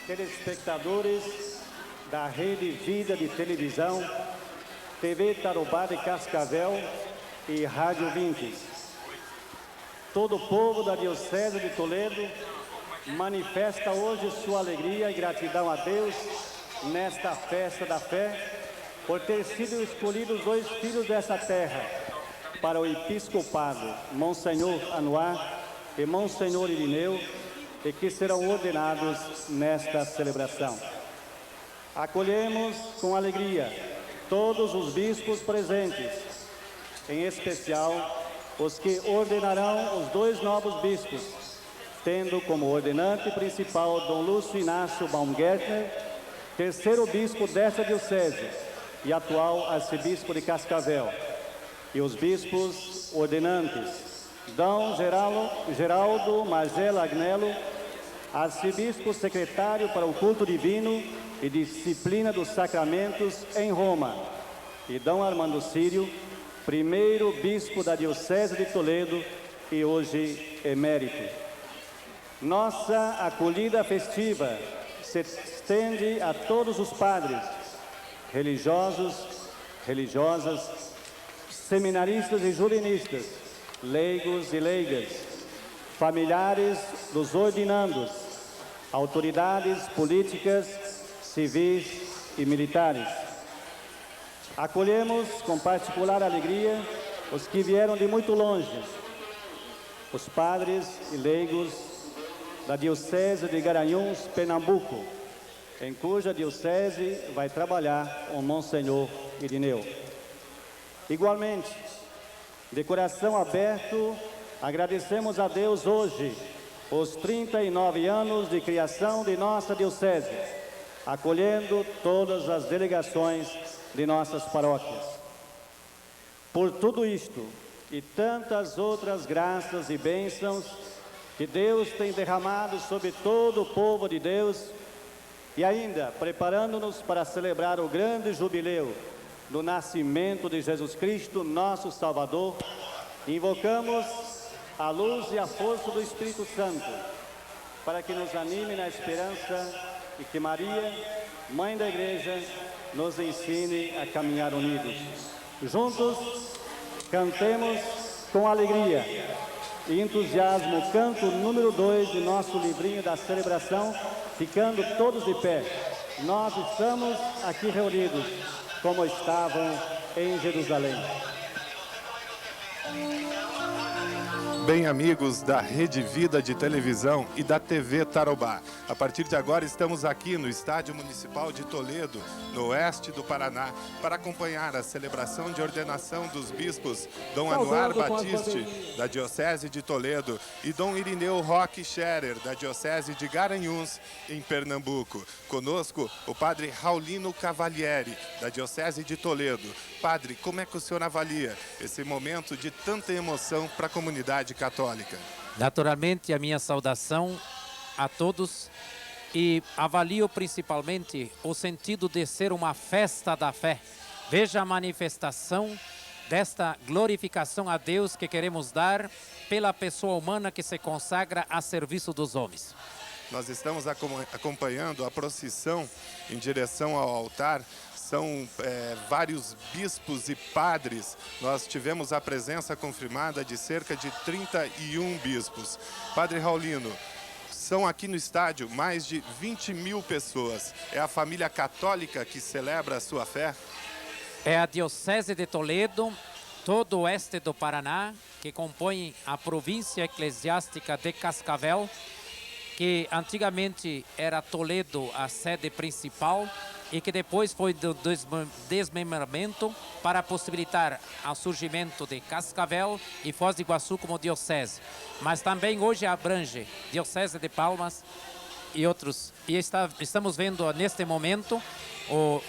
telespectadores da Rede Vida de Televisão, TV Tarobá de Cascavel e Rádio Vintes. Todo o povo da Diocese de Toledo manifesta hoje sua alegria e gratidão a Deus nesta festa da fé, por ter sido escolhidos dois filhos dessa terra para o episcopado, Monsenhor Anuar e Monsenhor Irineu, e que serão ordenados nesta celebração. Acolhemos com alegria todos os bispos presentes, em especial os que ordenarão os dois novos bispos, tendo como ordenante principal Dom Lúcio Inácio Baumgärtner, terceiro bispo desta diocese e atual arcebispo de Cascavel, e os bispos ordenantes Dom Geraldo Magela Agnello, arcebispo secretário para o culto divino e disciplina dos sacramentos em Roma, e Dom Armando Sírio, primeiro bispo da Diocese de Toledo e hoje emérito. Nossa acolhida festiva se estende a todos os padres, religiosos, religiosas, seminaristas e julinistas, leigos e leigas, familiares dos ordinandos, autoridades políticas, civis e militares. Acolhemos com particular alegria os que vieram de muito longe, os padres e leigos da Diocese de Garanhuns, Pernambuco, em cuja diocese vai trabalhar o Monsenhor Irineu. Igualmente, de coração aberto, agradecemos a Deus hoje os 39 anos de criação de nossa diocese, acolhendo todas as delegações de nossas paróquias. Por tudo isto e tantas outras graças e bênçãos que Deus tem derramado sobre todo o povo de Deus, e ainda preparando-nos para celebrar o grande jubileu do nascimento de Jesus Cristo, nosso Salvador, invocamos a luz e a força do Espírito Santo, para que nos anime na esperança e que Maria, Mãe da Igreja, nos ensine a caminhar unidos. Juntos, cantemos com alegria e entusiasmo o canto número 2 de nosso livrinho da celebração, ficando todos de pé. Nós estamos aqui reunidos, como estavam em Jerusalém. Bem, amigos da Rede Vida de Televisão e da TV Tarobá, a partir de agora estamos aqui no Estádio Municipal de Toledo, no oeste do Paraná, para acompanhar a celebração de ordenação dos bispos Dom Anuar Batiste, da Diocese de Toledo, e Dom Irineu Roque Scherer, da Diocese de Garanhuns, em Pernambuco. Conosco, o padre Raulino Cavalieri, da Diocese de Toledo. Padre, como é que o senhor avalia esse momento de tanta emoção para a comunidade católica? Naturalmente, a minha saudação a todos, e avalio principalmente o sentido de ser uma festa da fé. Veja a manifestação desta glorificação a Deus que queremos dar pela pessoa humana que se consagra a serviço dos homens. Nós estamos acompanhando a procissão em direção ao altar. São vários bispos e padres. Nós tivemos a presença confirmada de cerca de 31 bispos. Padre Raulino, são aqui no estádio mais de 20 mil pessoas. É a família católica que celebra a sua fé? É a Diocese de Toledo, todo o oeste do Paraná, que compõe a província eclesiástica de Cascavel, que antigamente era Toledo a sede principal, e que depois foi do desmembramento para possibilitar o surgimento de Cascavel e Foz do Iguaçu como diocese. Mas também hoje abrange Diocese de Palmas e outros. E estamos vendo neste momento o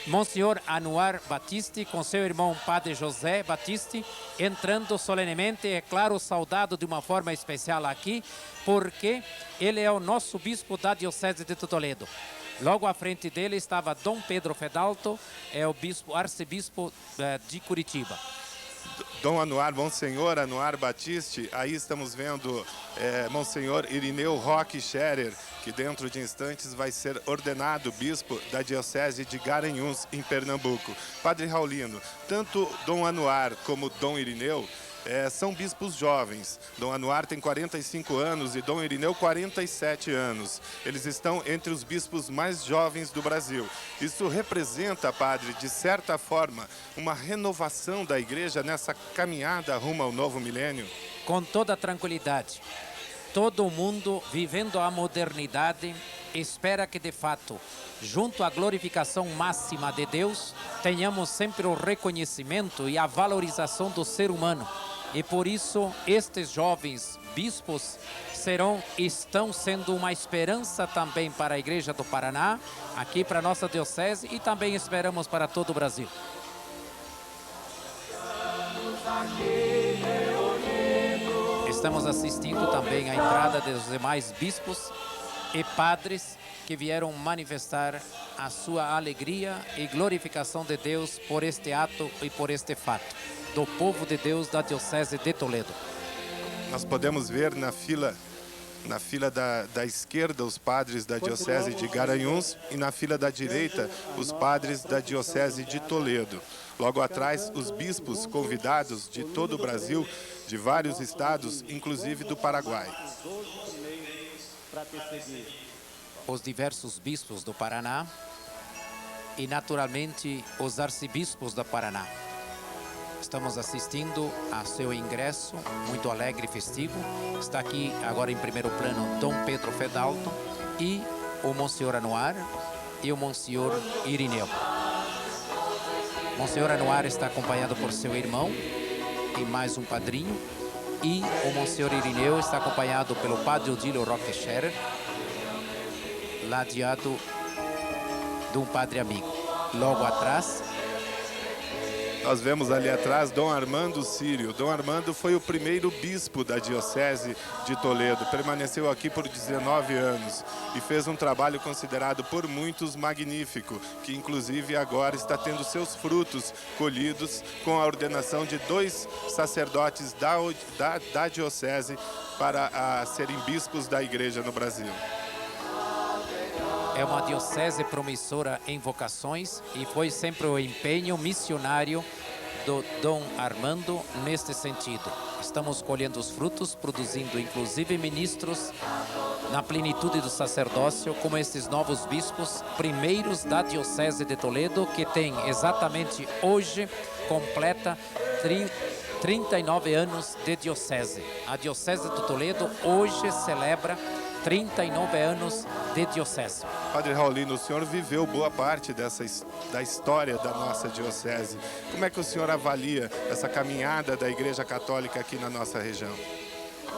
Monsenhor Anuar Batiste com seu irmão Padre José Batiste entrando solenemente, é claro, saudado de uma forma especial aqui, porque ele é o nosso bispo da Diocese de Toledo. Logo à frente dele estava Dom Pedro Fedalto, é o arcebispo de Curitiba. Dom Anuar, Monsenhor Anuar Batiste, aí estamos vendo Monsenhor Irineu Roque Scherer, que dentro de instantes vai ser ordenado bispo da Diocese de Garanhuns, em Pernambuco. Padre Raulino, tanto Dom Anuar como Dom Irineu são bispos jovens. Dom Anuar tem 45 anos e Dom Irineu 47 anos. Eles estão entre os bispos mais jovens do Brasil. Isso representa, padre, de certa forma, uma renovação da igreja nessa caminhada rumo ao novo milênio? Com toda tranquilidade. Todo mundo vivendo a modernidade espera que, de fato, junto à glorificação máxima de Deus, tenhamos sempre o reconhecimento e a valorização do ser humano. E por isso, estes jovens bispos estão sendo uma esperança também para a Igreja do Paraná, aqui para a nossa diocese, e também esperamos para todo o Brasil. Estamos assistindo também à entrada dos demais bispos e padres que vieram manifestar a sua alegria e glorificação de Deus por este ato e por este fato, do povo de Deus da Diocese de Toledo. Nós podemos ver na fila da esquerda os padres da Diocese de Garanhuns e na fila da direita os padres da Diocese de Toledo. Logo atrás, os bispos convidados de todo o Brasil, de vários estados, inclusive do Paraguai. Os diversos bispos do Paraná e, naturalmente, os arcebispos do Paraná. Estamos assistindo a seu ingresso, muito alegre e festivo. Está aqui agora em primeiro plano Dom Pedro Fedalto e o Monsenhor Anuar e o Monsenhor Irineu. Monsenhor Anuar está acompanhado por seu irmão e mais um padrinho. E o Monsenhor Irineu está acompanhado pelo Padre Odílio Roque Scherer, ladeado de um padre amigo. Logo atrás, nós vemos ali atrás Dom Armando Sírio. Dom Armando foi o primeiro bispo da Diocese de Toledo. Permaneceu aqui por 19 anos e fez um trabalho considerado por muitos magnífico, que inclusive agora está tendo seus frutos colhidos com a ordenação de 2 sacerdotes da Diocese para serem bispos da Igreja no Brasil. É uma diocese promissora em vocações e foi sempre o empenho missionário do Dom Armando neste sentido. Estamos colhendo os frutos, produzindo inclusive ministros na plenitude do sacerdócio, como estes novos bispos, primeiros da Diocese de Toledo, que tem exatamente hoje, completa 39 anos de diocese. A Diocese de Toledo hoje celebra 39 anos de diocese. Padre Raulino, o senhor viveu boa parte da história da nossa diocese. Como é que o senhor avalia essa caminhada da Igreja Católica aqui na nossa região?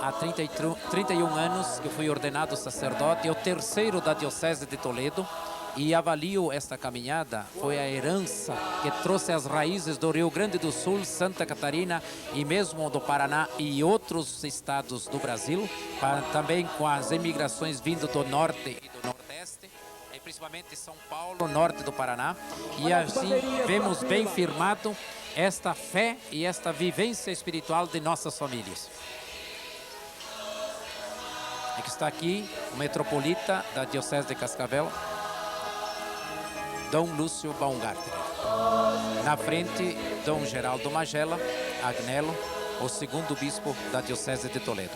Há 31 anos que fui ordenado sacerdote, o terceiro da Diocese de Toledo, e avalio esta caminhada, foi a herança que trouxe as raízes do Rio Grande do Sul, Santa Catarina e mesmo do Paraná e outros estados do Brasil, também com as emigrações vindo do norte e do nordeste, e principalmente São Paulo, norte do Paraná, e assim vemos bem firmado esta fé e esta vivência espiritual de nossas famílias. É que está aqui o metropolita da Diocese de Cascavel, Dom Lúcio Baumgartner. Na frente, Dom Geraldo Magela Agnello, o segundo bispo da Diocese de Toledo.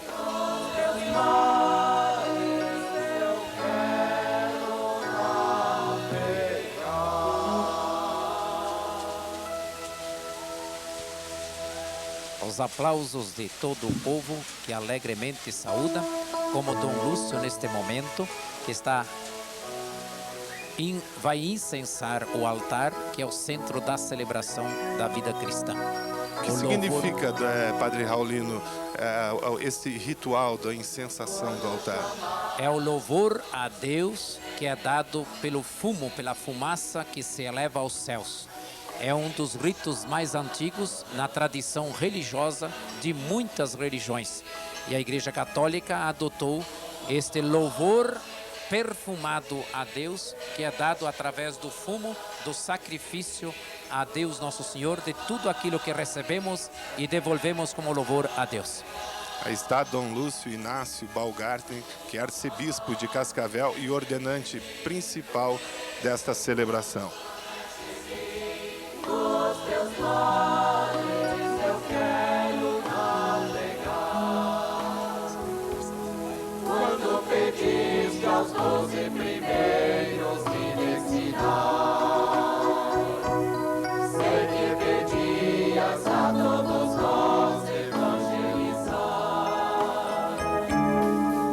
Os aplausos de todo o povo que alegremente saúda, como Dom Lúcio neste momento, que vai incensar o altar, que é o centro da celebração da vida cristã. O que significa, Padre Raulino, esse ritual da incensação do altar? É o louvor a Deus que é dado pelo fumo, pela fumaça que se eleva aos céus. É um dos ritos mais antigos na tradição religiosa de muitas religiões. E a Igreja Católica adotou este louvor perfumado a Deus, que é dado através do fumo do sacrifício a Deus Nosso Senhor de tudo aquilo que recebemos e devolvemos como louvor a Deus. Aí está Dom Lúcio Inácio Baumgarten, que é arcebispo de Cascavel e ordenante principal desta celebração. Quando pediste aos 12 primeiros me ensinar, sei que pedias a todos nós evangelizar.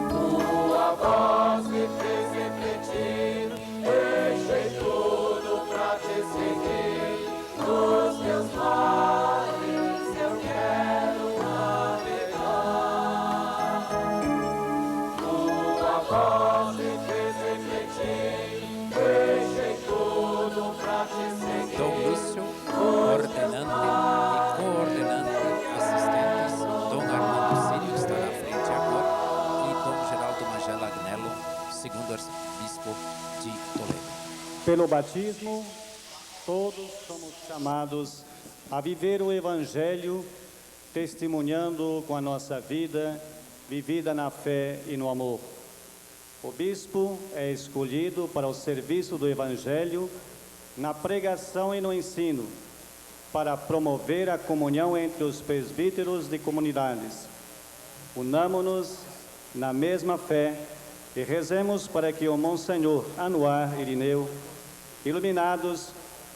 Tua voz me fez refletir, deixei tudo pra te seguir. Nos teus mares eu quero navegar. Tua voz me fez refletir, deixei tudo pra te seguir. Dom Lúcio, ordenante e coordenante assistentes, Dom Armando Sírio está na frente agora e Dom Geraldo Magela Agnello, segundo arcebispo de Toledo. Pelo batismo, todos somos chamados a viver o Evangelho, testemunhando com a nossa vida, vivida na fé e no amor. O bispo é escolhido para o serviço do Evangelho, na pregação e no ensino, para promover a comunhão entre os presbíteros de comunidades. Unamo-nos na mesma fé e rezemos para que o Monsenhor Anuar Irineu, iluminados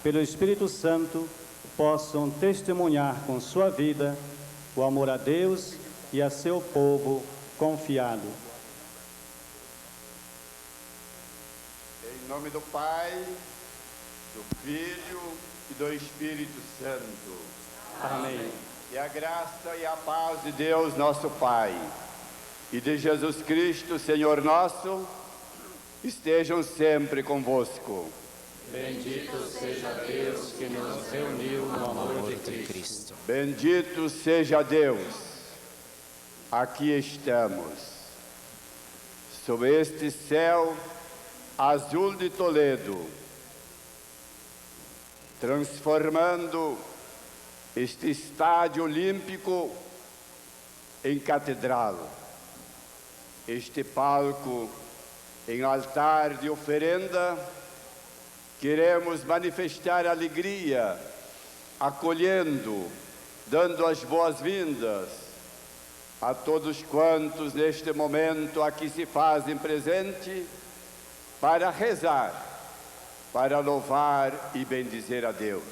pelo Espírito Santo, possam testemunhar com sua vida o amor a Deus e a seu povo confiado. Em nome do Pai, do Filho e do Espírito Santo. Amém. E a graça e a paz de Deus, nosso Pai, e de Jesus Cristo, Senhor nosso, estejam sempre convosco. Bendito seja Deus que nos reuniu no amor de Cristo. Bendito seja Deus. Aqui estamos, sob este céu azul de Toledo, transformando este estádio olímpico em catedral, este palco em altar de oferenda. Queremos manifestar alegria, acolhendo, dando as boas-vindas a todos quantos neste momento aqui se fazem presente para rezar, para louvar e bendizer a Deus.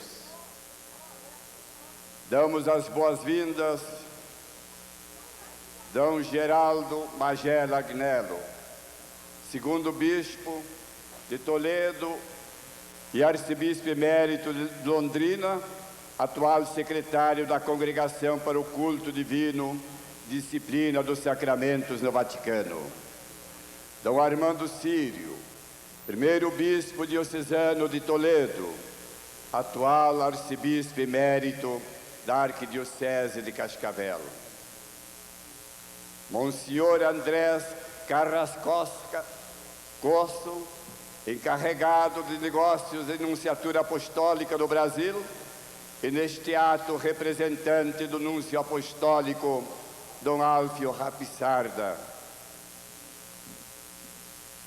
Damos as boas-vindas Dom Geraldo Magela Agnello, segundo bispo de Toledo e arcebispo emérito de Londrina, atual secretário da Congregação para o Culto Divino, Disciplina dos Sacramentos no Vaticano. Dom Armando Sírio, primeiro bispo diocesano de Toledo, atual arcebispo emérito da Arquidiocese de Cascavel. Monsenhor Andrés Carrascosa Cosso, encarregado de negócios e nunciatura apostólica no Brasil, e neste ato representante do núncio apostólico Dom Alfio Rapissarda.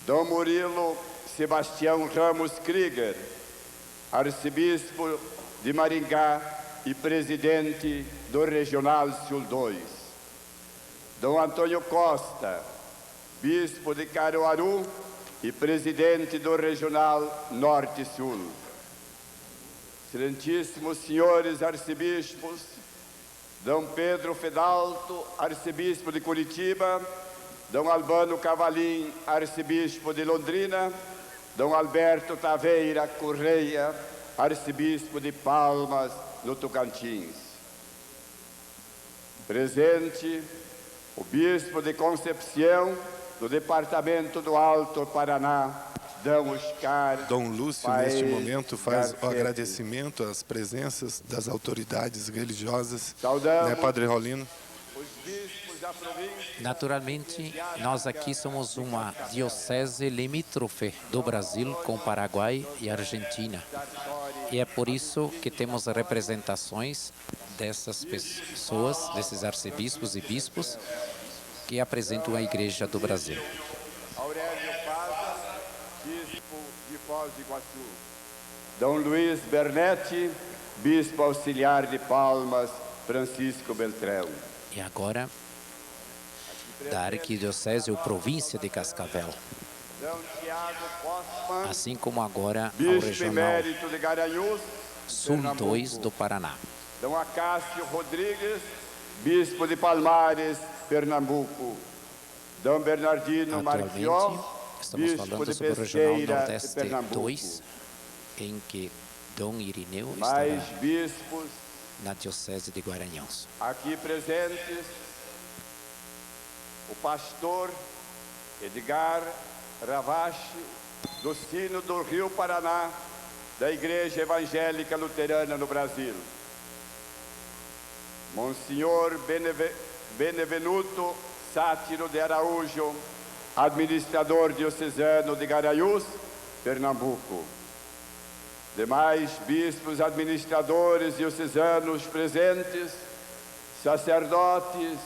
Dom Murilo Sebastião Ramos Krieger, arcebispo de Maringá e presidente do Regional Sul 2. Dom Antônio Costa, bispo de Caruaru e presidente do Regional Norte-Sul. Excelentíssimos senhores arcebispos, Dom Pedro Fedalto, arcebispo de Curitiba, Dom Albano Cavalim, arcebispo de Londrina, Dom Alberto Taveira Correia, arcebispo de Palmas, no Tocantins. Presente, o bispo de Concepción, do departamento do Alto Paraná, Dom Oscar. Dom Lúcio, neste momento, faz o agradecimento às presenças das autoridades religiosas. Saudamos, né, Padre Raulino? Os bispos da província. Naturalmente, nós aqui somos uma diocese limítrofe do Brasil com Paraguai e Argentina. E é por isso que temos representações dessas pessoas, desses arcebispos e bispos, que apresentam a Igreja do Brasil. Aurélio Paz, bispo de Foz do Iguaçu. Dom Luiz Bernetti, bispo auxiliar de Palmas, Francisco Beltrão. E agora, da Arquidiocese ou Província de Cascavel, Dom Tiago Postman, assim como agora ao bispo Regional emérito de Garanhuns, Sul Pernambuco. 2 do Paraná. Dom Acácio Rodrigues, bispo de Palmares, Pernambuco. Dom Bernardino Marquió, Atualmente, estamos bispo falando de sobre o Regional Pesqueira, de Nordeste Pernambuco. 2, em que Dom Irineu Mais estará bispos na Diocese de Guaranhãos. aqui presentes, o pastor Edgar Ravache, do Sino do Rio Paraná, da Igreja Evangélica Luterana no Brasil. Monsenhor Benevenuto Sátiro de Araújo, administrador diocesano de Garanhuns, Pernambuco. Demais bispos administradores diocesanos presentes, sacerdotes,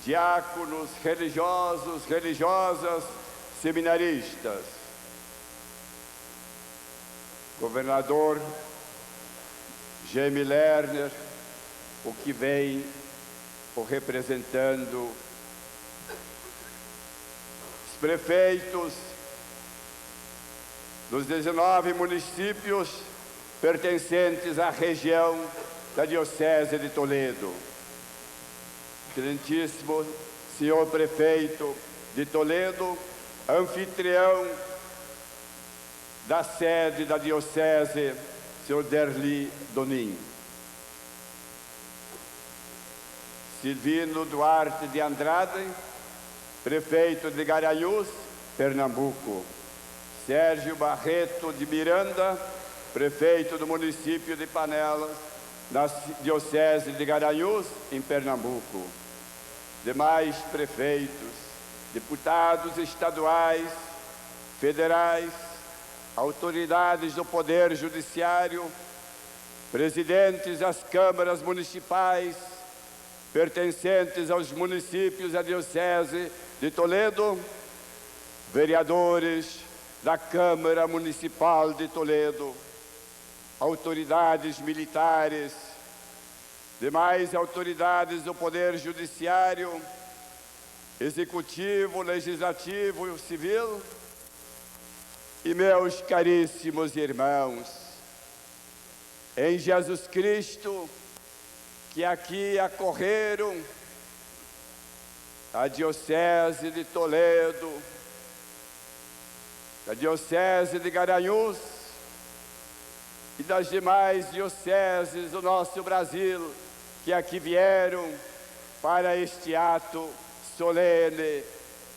diáconos, religiosos, religiosas, seminaristas. Governador Jaime Lerner, o que vem o representando, os prefeitos dos 19 municípios pertencentes à região da Diocese de Toledo. Excelentíssimo senhor prefeito de Toledo, anfitrião da sede da Diocese, senhor Derli Donin. Silvino Duarte de Andrade, prefeito de Garanhuns, Pernambuco. Sérgio Barreto de Miranda, prefeito do município de Panelas, na Diocese de Garanhuns, em Pernambuco. Demais prefeitos, deputados estaduais, federais, autoridades do Poder Judiciário, presidentes das câmaras municipais, pertencentes aos municípios da Diocese de Toledo, vereadores da Câmara Municipal de Toledo, autoridades militares, demais autoridades do Poder Judiciário, Executivo, Legislativo e Civil, e meus caríssimos irmãos, em Jesus Cristo, que aqui acorreram a Diocese de Toledo, da Diocese de Garanhuns e das demais dioceses do nosso Brasil, que aqui vieram para este ato solene,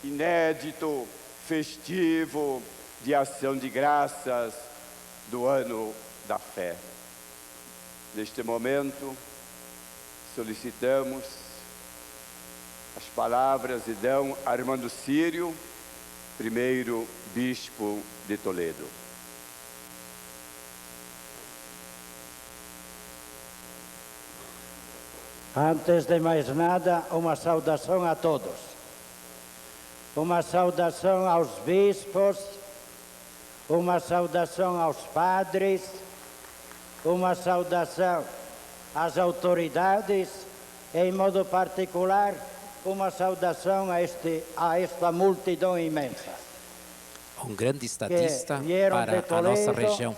inédito, festivo, de ação de graças do Ano da Fé. Neste momento, solicitamos as palavras de Dom Armando Sírio, primeiro bispo de Toledo. Antes de mais nada, uma saudação a todos. Uma saudação aos bispos, uma saudação aos padres, uma saudação às autoridades, em modo particular, uma saudação a esta multidão imensa. Um grande estadista para a nossa região,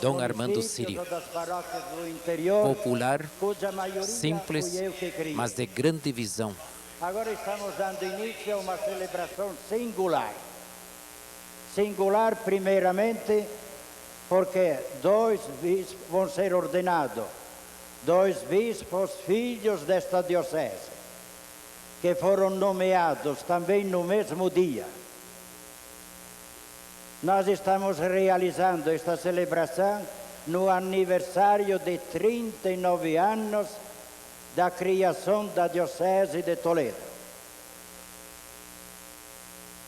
Dom Armando Sírio, popular, simples, mas de grande visão. Agora estamos dando início a uma celebração singular. Singular, primeiramente, porque dois bispos vão ser ordenados, dois bispos filhos desta diocese, que foram nomeados também no mesmo dia. Nós estamos realizando esta celebração no aniversário de 39 anos da criação da Diocese de Toledo.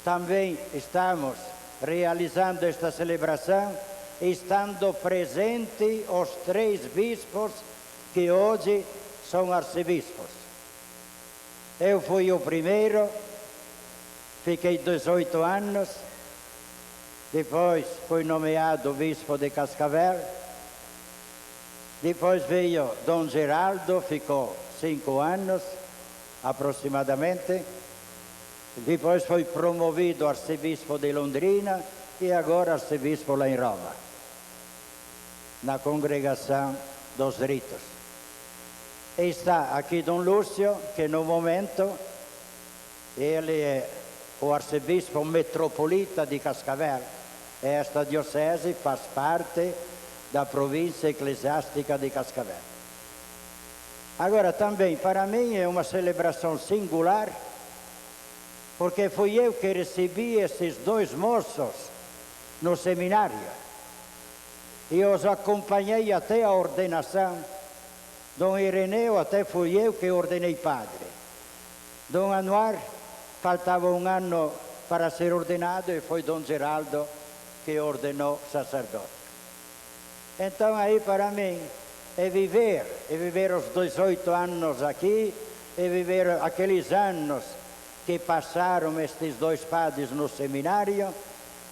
Também estamos realizando esta celebração estando presentes os 3 bispos que hoje são arcebispos. Eu fui o primeiro, fiquei 18 anos, depois fui nomeado bispo de Cascavel, depois veio Dom Geraldo, ficou 5 anos aproximadamente, depois foi promovido arcebispo de Londrina e agora arcebispo lá em Roma, na congregação dos ritos. E está aqui Dom Lúcio, que no momento ele é o arcebispo metropolita de Cascavel. Esta diocese faz parte da província eclesiástica de Cascavel. Agora, também, para mim, é uma celebração singular, porque fui eu que recebi esses 2 moços no seminário. E os acompanhei até a ordenação. Dom Ireneu, até fui eu que ordenei padre. Dom Anuar, faltava 1 ano para ser ordenado e foi Dom Geraldo que ordenou sacerdote. Então aí para mim é viver os 18 anos aqui, é viver aqueles anos que passaram estes 2 padres no seminário,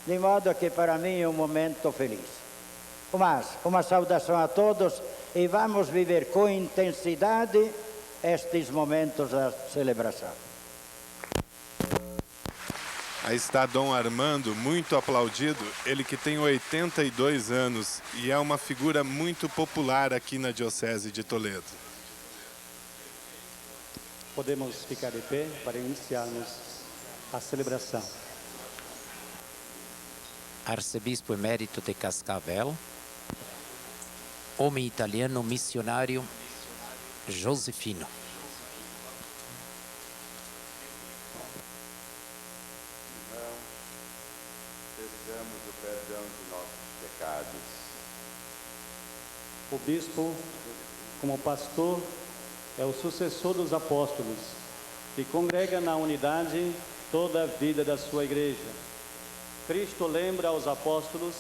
de modo que para mim é um momento feliz. Mas uma saudação a todos e vamos viver com intensidade estes momentos da celebração. Aí está Dom Armando, muito aplaudido, ele que tem 82 anos e é uma figura muito popular aqui na Diocese de Toledo. Podemos ficar de pé para iniciarmos a celebração. Arcebispo emérito de Cascavel, homem italiano missionário Josefino. Peçamos o perdão de nossos pecados. O bispo, como pastor, é o sucessor dos apóstolos e congrega na unidade toda a vida da sua igreja. Cristo lembra aos apóstolos: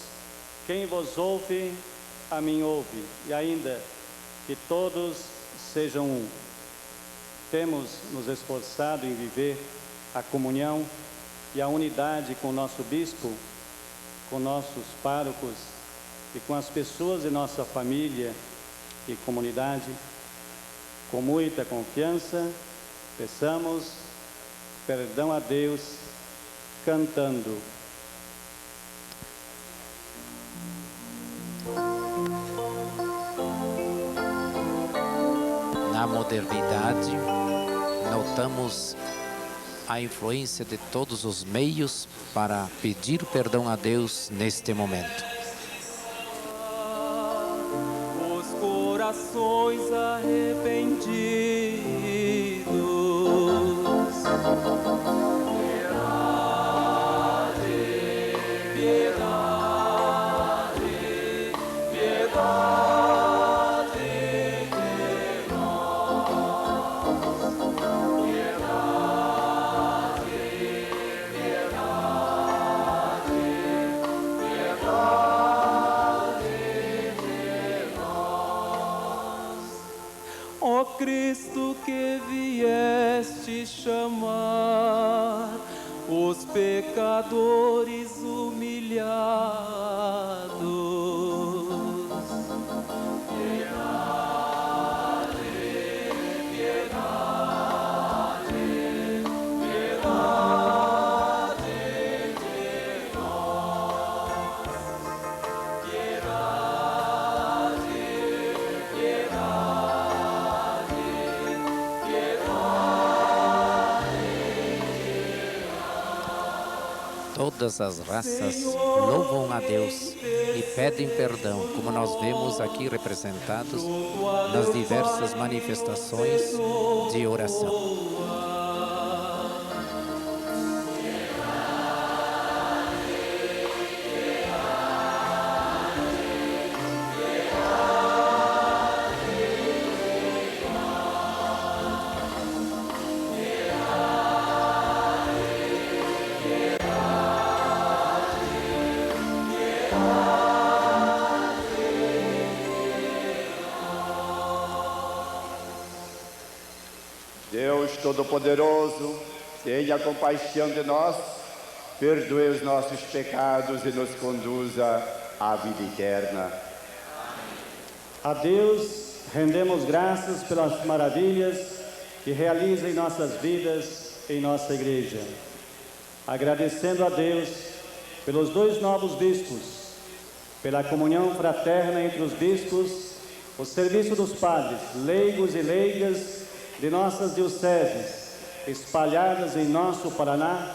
quem vos ouve, a mim ouve, e ainda que todos sejam um. Temos nos esforçado em viver a comunhão e a unidade com o nosso bispo, com nossos párocos e com as pessoas de nossa família e comunidade. Com muita confiança, peçamos perdão a Deus cantando. Na modernidade, notamos a influência de todos os meios para pedir perdão a Deus neste momento. Os corações arrependidos, piedade, piedade, piedade de nós, piedade, piedade, piedade. Ó Cristo, que vieste chamar os pecadores humilhados, piedade, piedade, piedade de nós, piedade, piedade, Todas as raças louvam a Deus e pedem perdão, como nós vemos aqui representados nas diversas manifestações de oração. Todo-Poderoso, tenha compaixão de nós, perdoe os nossos pecados e nos conduza à vida eterna. A Deus rendemos graças pelas maravilhas que realiza em nossas vidas, em nossa igreja. Agradecendo a Deus pelos 2 novos bispos, pela comunhão fraterna entre os bispos, o serviço dos padres, leigos e leigas de nossas dioceses, espalhadas em nosso Paraná,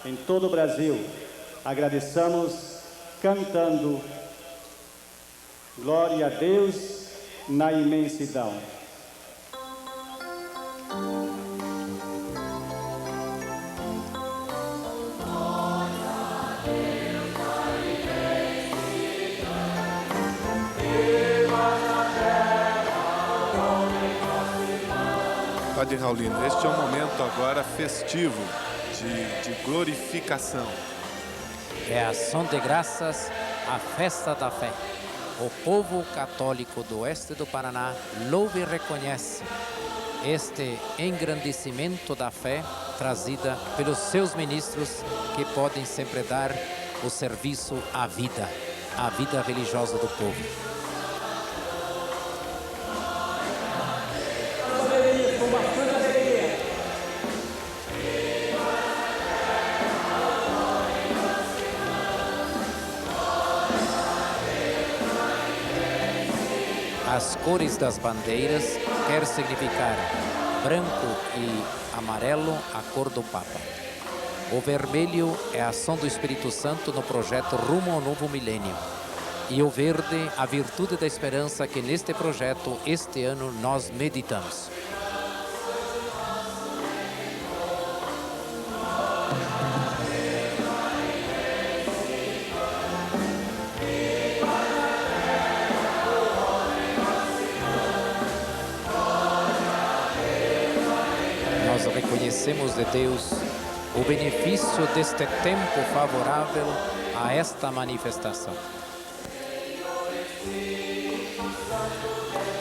em todo o Brasil. Agradeçamos cantando Glória a Deus na imensidão. Padre Raulino, este é um momento agora festivo de glorificação. É ação de graças, a festa da fé. O povo católico do oeste do Paraná louva e reconhece este engrandecimento da fé trazida pelos seus ministros que podem sempre dar o serviço à vida religiosa do povo. As cores das bandeiras quer significar branco e amarelo, a cor do Papa. O vermelho é a ação do Espírito Santo no projeto Rumo ao Novo Milênio. E o verde, a virtude da esperança que neste projeto, este ano, nós meditamos. Reconhecemos de Deus o benefício deste tempo favorável a esta manifestação.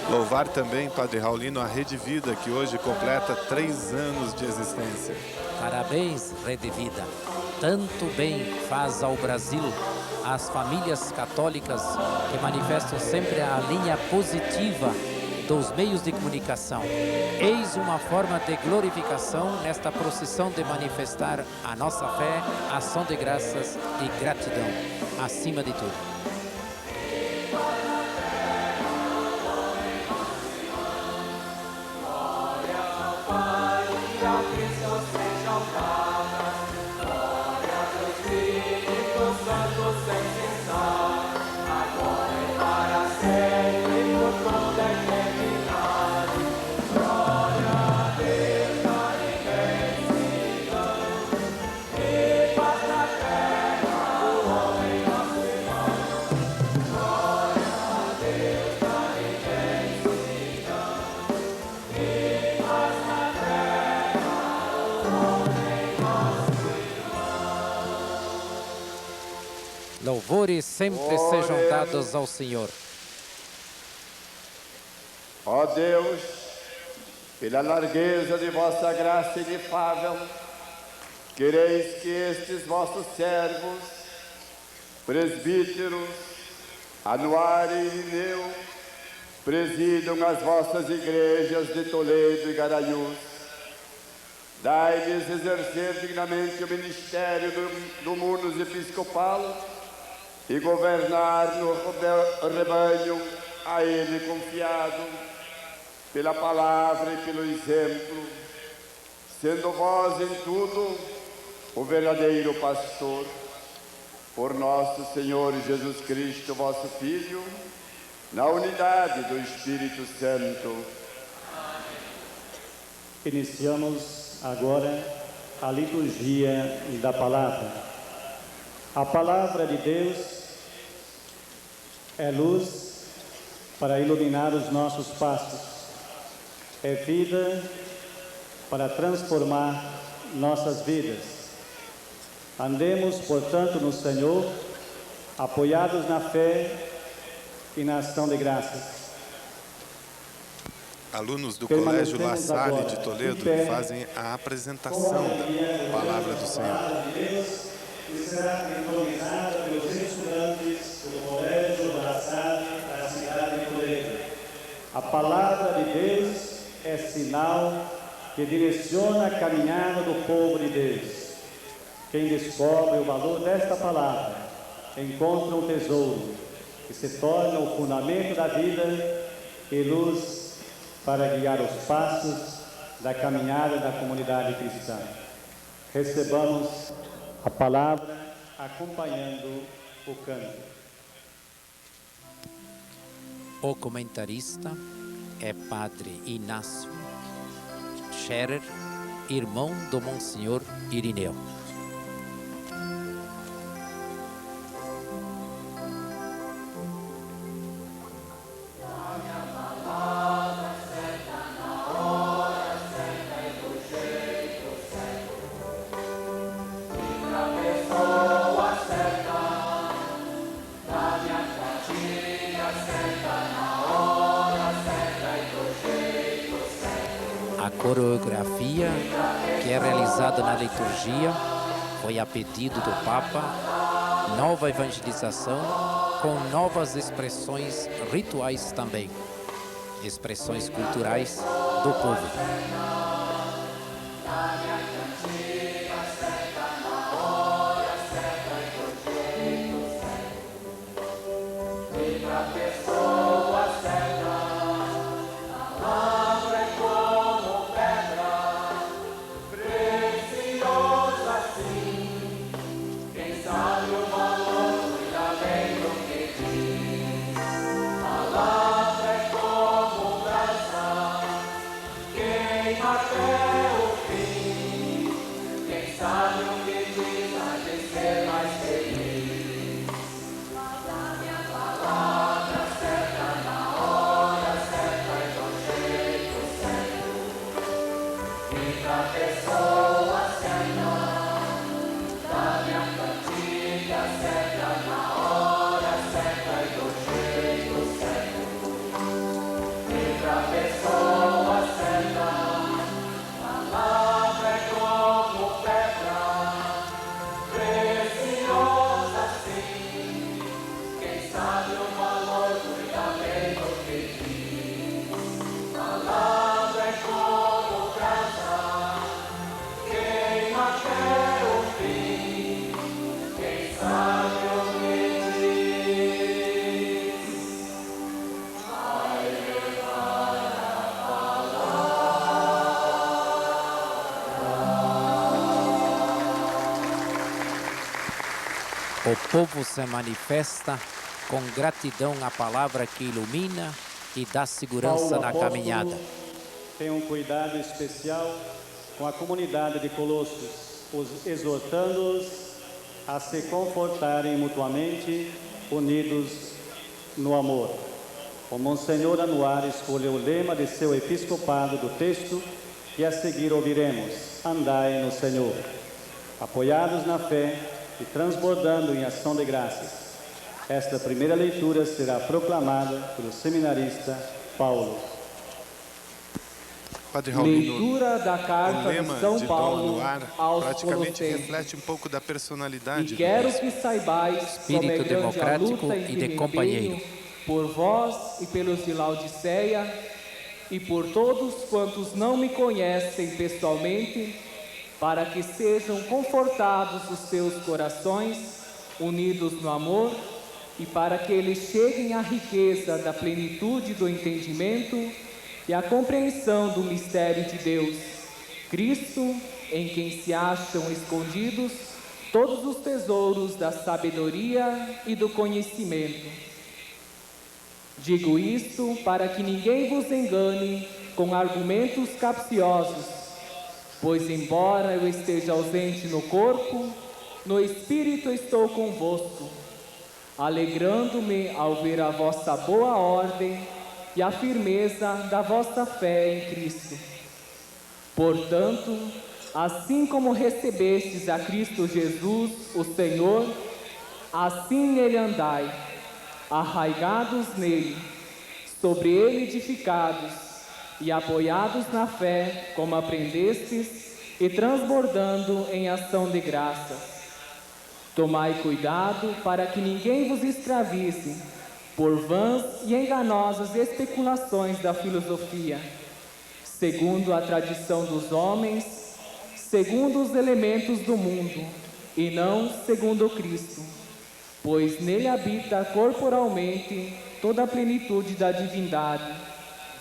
Louvar também, Padre Raulino, a Rede Vida, que hoje completa 3 anos de existência. Parabéns, Rede Vida. Tanto bem faz ao Brasil, às famílias católicas que manifestam sempre a linha positiva dos meios de comunicação. Eis uma forma de glorificação nesta procissão de manifestar a nossa fé, ação de graças e gratidão, acima de tudo. Louvores sempre sejam dados ao Senhor. Ó Deus, pela largueza de vossa graça inefável, quereis que estes vossos servos, presbíteros, Anuário e Irineu, presidam as vossas igrejas de Toledo e Garanhuns. Dai-lhes exercer dignamente o ministério do munus episcopal e governar no rebanho a ele confiado, pela palavra e pelo exemplo, sendo vós em tudo o verdadeiro pastor, por nosso Senhor Jesus Cristo, vosso Filho, na unidade do Espírito Santo. Iniciamos agora a liturgia da palavra. A palavra de Deus é luz para iluminar os nossos passos, é vida para transformar nossas vidas. Andemos, portanto, no Senhor, apoiados na fé e na ação de graças. Alunos do Colégio La Permanecemos Salle agora de em Toledo pé, fazem a apresentação da palavra do Senhor. que será entronizada pelos estudantes do Colégio La Salle da cidade de Toledo. A palavra de Deus é sinal que direciona a caminhada do povo de Deus. Quem descobre o valor desta palavra encontra um tesouro que se torna o fundamento da vida e luz para guiar os passos da caminhada da comunidade cristã. Recebamos a palavra acompanhando o canto. O comentarista é Padre Inácio Scherer, irmão do Monsenhor Irineu. A coreografia que é realizada na liturgia foi a pedido do Papa, nova evangelização com novas expressões rituais também, expressões culturais do povo. O povo se manifesta com gratidão à palavra que ilumina e dá segurança na caminhada. Tem um cuidado especial com a comunidade de Colossos, os exortando-os a se confortarem mutuamente, unidos no amor. O Monsenhor Anuar escolheu o lema de seu episcopado do texto e a seguir ouviremos: andai no Senhor. Apoiados na fé e transbordando em ação de graças, esta primeira leitura será proclamada pelo seminarista Paulo. Padre Raulino, Leitura da o carta lema de São de Dom Paulo Anuar aos praticamente Colossenses. reflete um pouco da personalidade E do quero bispo. que saibais como é Espírito grande a democrático luta e e de de companheiro. por vós e pelos de Laodiceia e por todos quantos não me conhecem pessoalmente, para que sejam confortados os seus corações, unidos no amor, e para que eles cheguem à riqueza da plenitude do entendimento e à compreensão do mistério de Deus, Cristo, em quem se acham escondidos todos os tesouros da sabedoria e do conhecimento. Digo isto para que ninguém vos engane com argumentos capciosos, pois embora eu esteja ausente no corpo, no espírito estou convosco, alegrando-me ao ver a vossa boa ordem e a firmeza da vossa fé em Cristo. Portanto, assim como recebestes a Cristo Jesus, o Senhor, assim nele andai, arraigados nele, sobre ele edificados, e apoiados na fé, como aprendestes, e transbordando em ação de graças. Tomai cuidado para que ninguém vos escravize por vãs e enganosas especulações da filosofia, segundo a tradição dos homens, segundo os elementos do mundo, e não segundo Cristo, pois nele habita corporalmente toda a plenitude da divindade,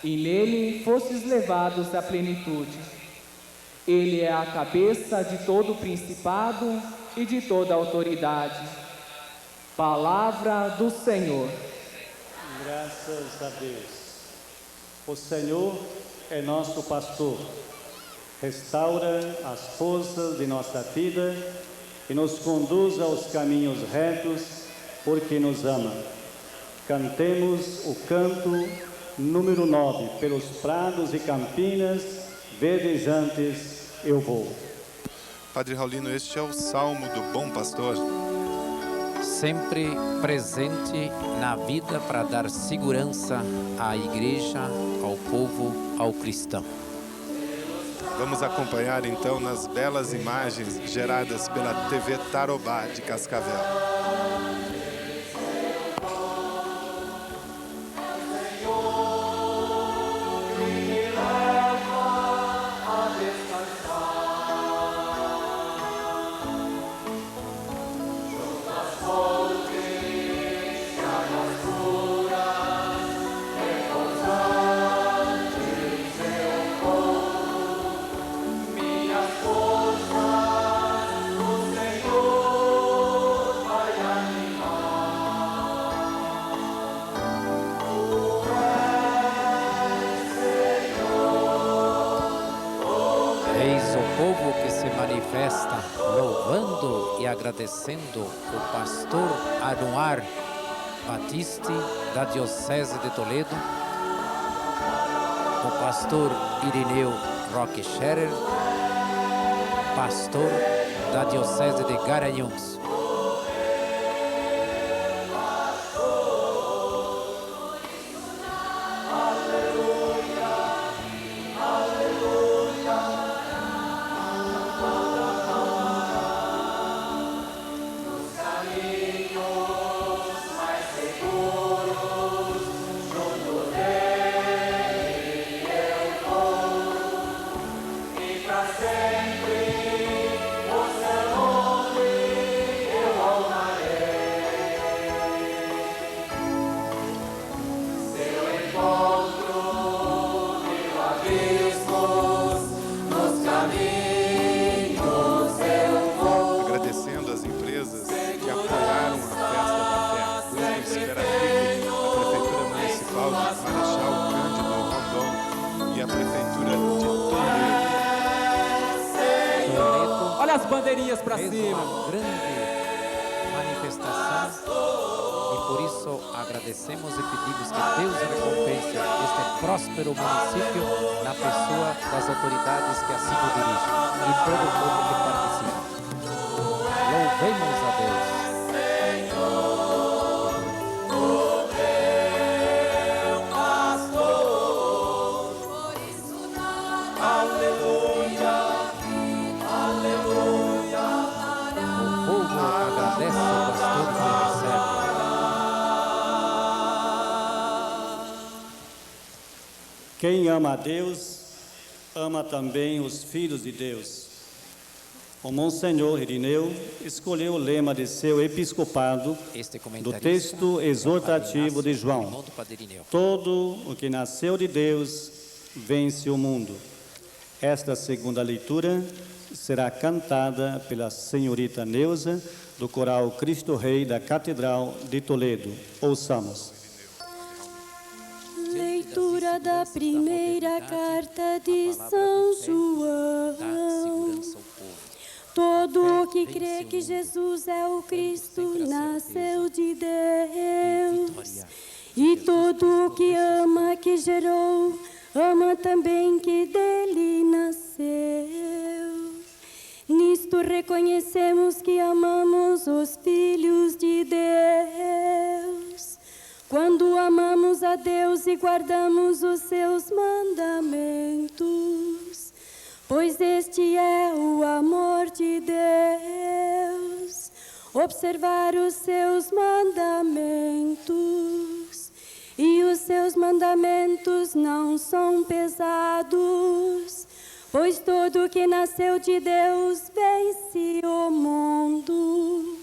e nele fostes levados à plenitude. Ele é a cabeça de todo principado e de toda autoridade. Palavra do Senhor. Graças a Deus. O Senhor é nosso pastor, restaura as forças de nossa vida e nos conduz aos caminhos retos, porque nos ama. Cantemos o canto número 9, pelos prados e campinas verdejantes eu vou. Padre Raulino, este é o Salmo do Bom Pastor. Sempre presente na vida para dar segurança à igreja, ao povo, ao cristão. Vamos acompanhar então nas belas imagens geradas pela TV Tarobá de Cascavel. Manifesta louvando e agradecendo o pastor Anuar Batiste da Diocese de Toledo, o pastor Irineu Roque Scherer, pastor da Diocese de Garanhuns. As bandeirinhas para cima. Uma grande manifestação e por isso agradecemos e pedimos que Deus recompense este próspero município na pessoa das autoridades que assim o dirigem e todo o povo que participa. Louvemos a Deus. Quem ama a Deus, ama também os filhos de Deus. O Monsenhor Irineu escolheu o lema de seu episcopado do texto exortativo de João: todo o que nasceu de Deus vence o mundo. Esta segunda leitura será cantada pela senhorita Neuza, do coral Cristo Rei da Catedral de Toledo. Ouçamos. Leitura da primeira carta de São João. Todo o que crê que Jesus é o Cristo nasceu de Deus. E todo o que ama que gerou, ama também que dele nasceu. Nisto reconhecemos que amamos os filhos de Deus, quando amamos a Deus e guardamos os seus mandamentos, pois este é o amor de Deus, observar os seus mandamentos. E os seus mandamentos não são pesados, pois todo que nasceu de Deus vence o mundo.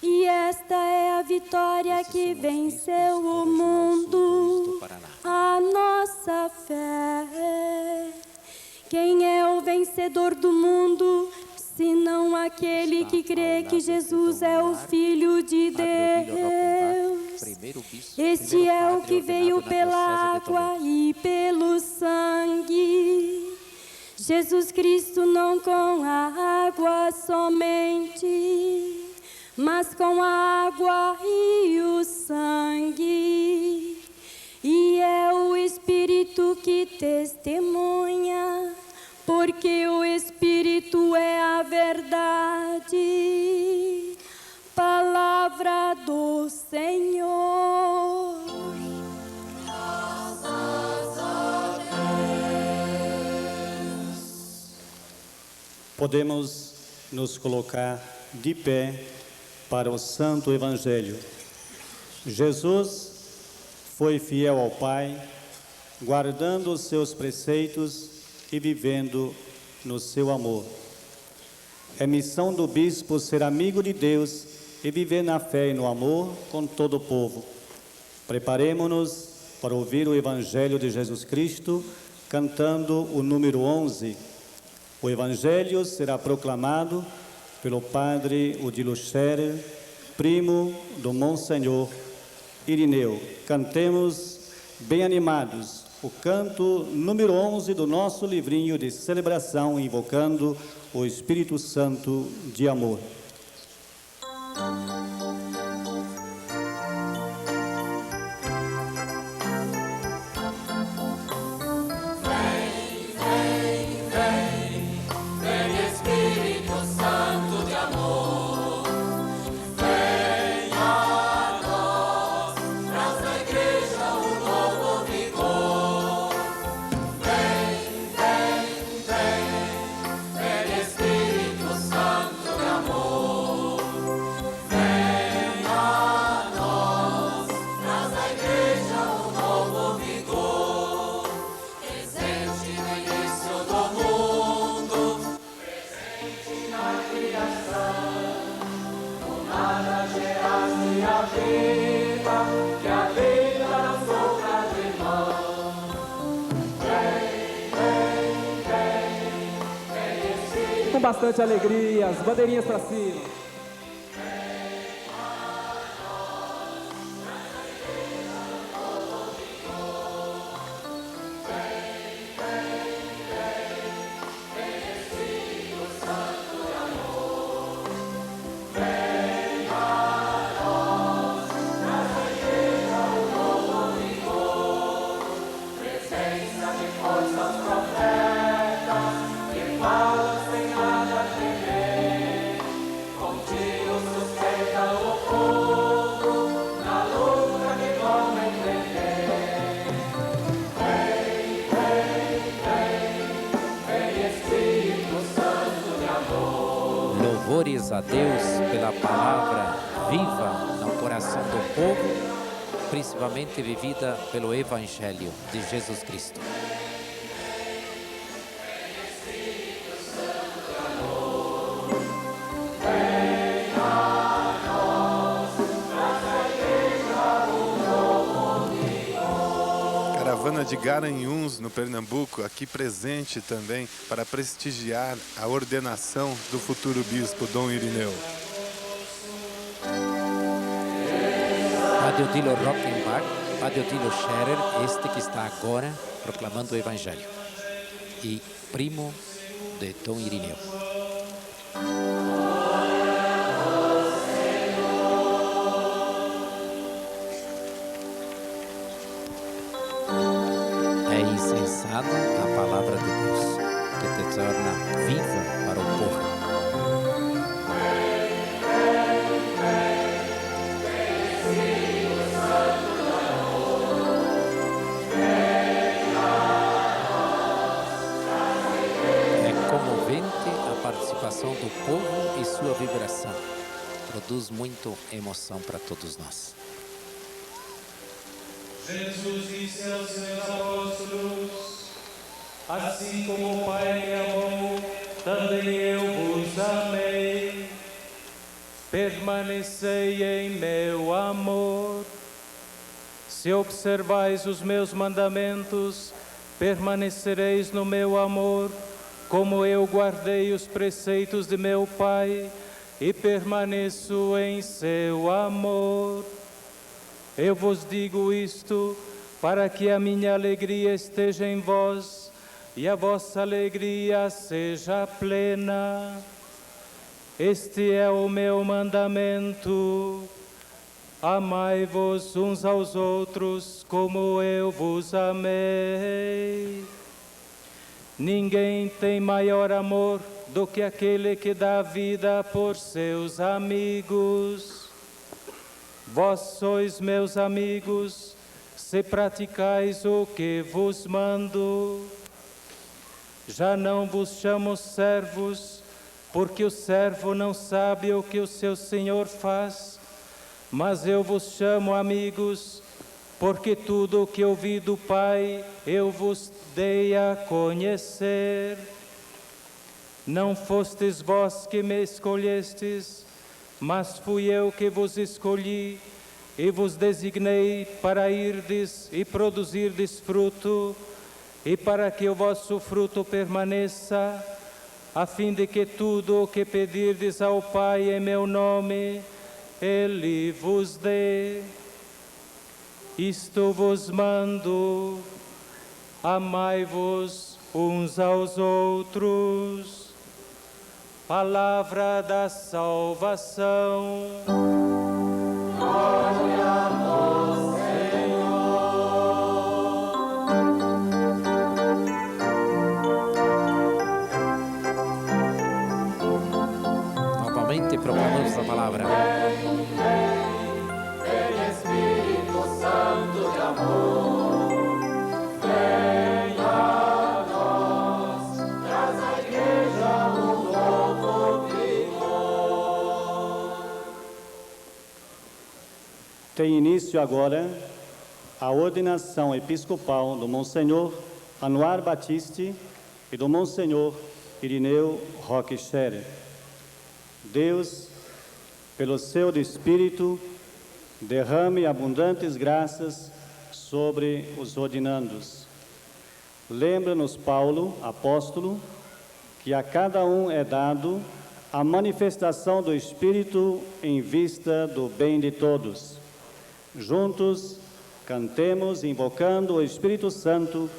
E esta é a vitória que venceu o mundo, a nossa fé. Quem é o vencedor do mundo, senão aquele que crê que Jesus é o Filho de Deus? Este é o que veio pela água e pelo sangue. Jesus Cristo não com a água somente, mas com a água e o sangue. E é o Espírito que testemunha, porque o Espírito é a verdade. Palavra do Senhor. Podemos nos colocar de pé para o Santo Evangelho. Jesus foi fiel ao Pai, guardando os seus preceitos e vivendo no seu amor. É missão do bispo ser amigo de Deus e viver na fé e no amor com todo o povo. Preparemo-nos para ouvir o Evangelho de Jesus Cristo, cantando o número 11. O Evangelho será proclamado pelo Padre Odilo Scherer, primo do Monsenhor Irineu. Cantemos bem animados o canto número 11 do nosso livrinho de celebração, invocando o Espírito Santo de amor. Com bastante alegria, as bandeirinhas para cima. Louvores a Deus pela palavra viva no coração do povo, principalmente vivida pelo Evangelho de Jesus Cristo. Caravana de Garanhuns, no Pernambuco, aqui presente também para prestigiar a ordenação do futuro bispo Dom Irineu. Padre Odilo Rockenbach, Padre Odilo Scherer, este que está agora proclamando o Evangelho, e primo de Dom Irineu. A palavra de Deus, que te torna viva para o povo. coração do povo e sua vibração produz muita emoção para todos nós. Jesus disse aos seus apóstolos: assim como o Pai me amou, também eu vos amei. Permanecei em meu amor. Se observais os meus mandamentos, permanecereis no meu amor, como eu guardei os preceitos de meu Pai e permaneço em seu amor. Eu vos digo isto para que a minha alegria esteja em vós e a vossa alegria seja plena. Este é o meu mandamento: amai-vos uns aos outros como eu vos amei. Ninguém tem maior amor do que aquele que dá a vida por seus amigos. Vós sois meus amigos, se praticais o que vos mando. Já não vos chamo servos, porque o servo não sabe o que o seu senhor faz, mas eu vos chamo amigos, porque tudo o que ouvi do Pai eu vos dei a conhecer. Não fostes vós que me escolhestes, mas fui eu que vos escolhi e vos designei para irdes e produzirdes fruto, e para que o vosso fruto permaneça, a fim de que tudo o que pedirdes ao Pai em meu nome, Ele vos dê. Isto vos mando: amai-vos uns aos outros. Palavra da salvação. Glória a vós, Senhor. Novamente proclamamos a palavra. Vem Espírito Santo de amor, vem a nós, traz a igreja um novo vigor. Tem início agora a ordenação episcopal do Monsenhor Anuar Batiste e do Monsenhor Irineu Roque Scherer. Deus, pelo seu Espírito, derrame abundantes graças sobre os ordinandos. Lembra-nos Paulo, apóstolo, que a cada um é dado a manifestação do Espírito em vista do bem de todos. Juntos, cantemos invocando o Espírito Santo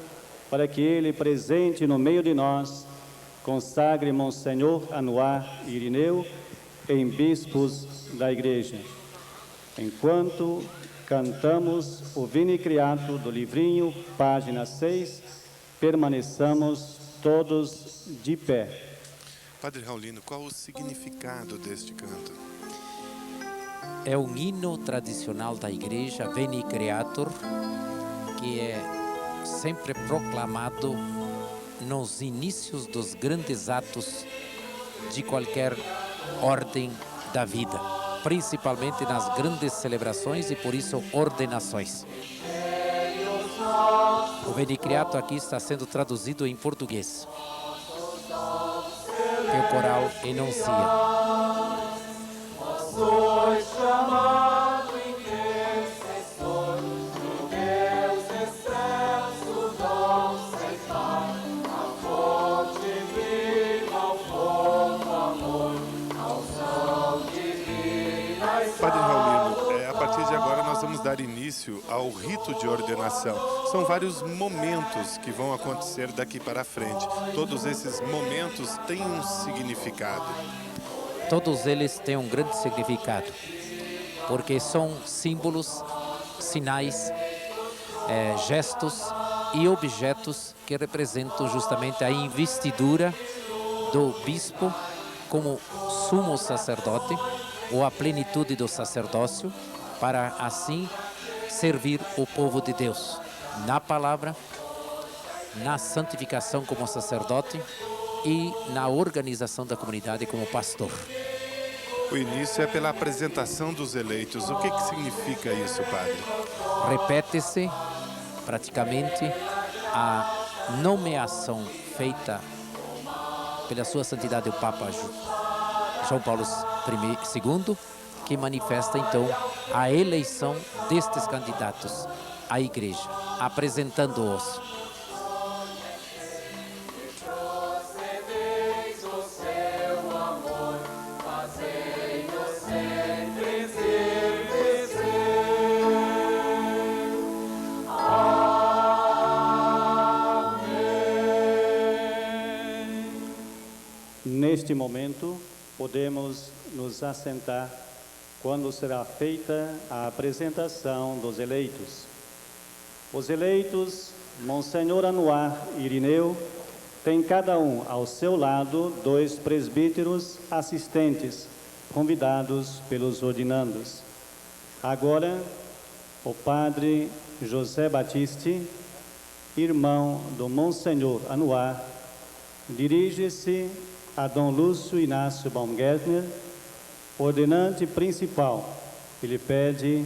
para que ele, presente no meio de nós, consagre Monsenhor Anuar e Irineu em bispos da Igreja. Enquanto cantamos o Vini Creato do livrinho, página 6, permaneçamos todos de pé. Padre Raulino, qual o significado deste canto? É um hino tradicional da Igreja, Veni Creator, que é sempre proclamado nos inícios dos grandes atos de qualquer ordem da vida, principalmente nas grandes celebrações e, por isso, ordenações. O Veni Creator aqui está sendo traduzido em português, que o coral enuncia. Sois chamado intercessor do Deus excelso, dom sem par, a fonte viva, ao fogo, amor, ao são divina. Padre Raulino, a partir de agora nós vamos dar início ao rito de ordenação. São vários momentos que vão acontecer daqui para frente. Todos esses momentos têm um significado. Todos eles têm um grande significado, porque são símbolos, sinais, gestos e objetos que representam justamente a investidura do bispo como sumo sacerdote, ou a plenitude do sacerdócio, para assim servir o povo de Deus na palavra, na santificação como sacerdote e na organização da comunidade como pastor. O início é pela apresentação dos eleitos. O que significa isso, padre? Repete-se praticamente a nomeação feita pela sua santidade o Papa João Paulo II, que manifesta então a eleição destes candidatos à igreja, apresentando-os. Neste momento, podemos nos assentar quando será feita a apresentação dos eleitos. Os eleitos, Monsenhor Anuar e Irineu, têm cada um ao seu lado 2 presbíteros assistentes, convidados pelos ordinandos. Agora, o padre José Batiste, irmão do Monsenhor Anuar, dirige-se a Dom Lúcio Inácio Baumgärtner, ordenante principal. Ele pede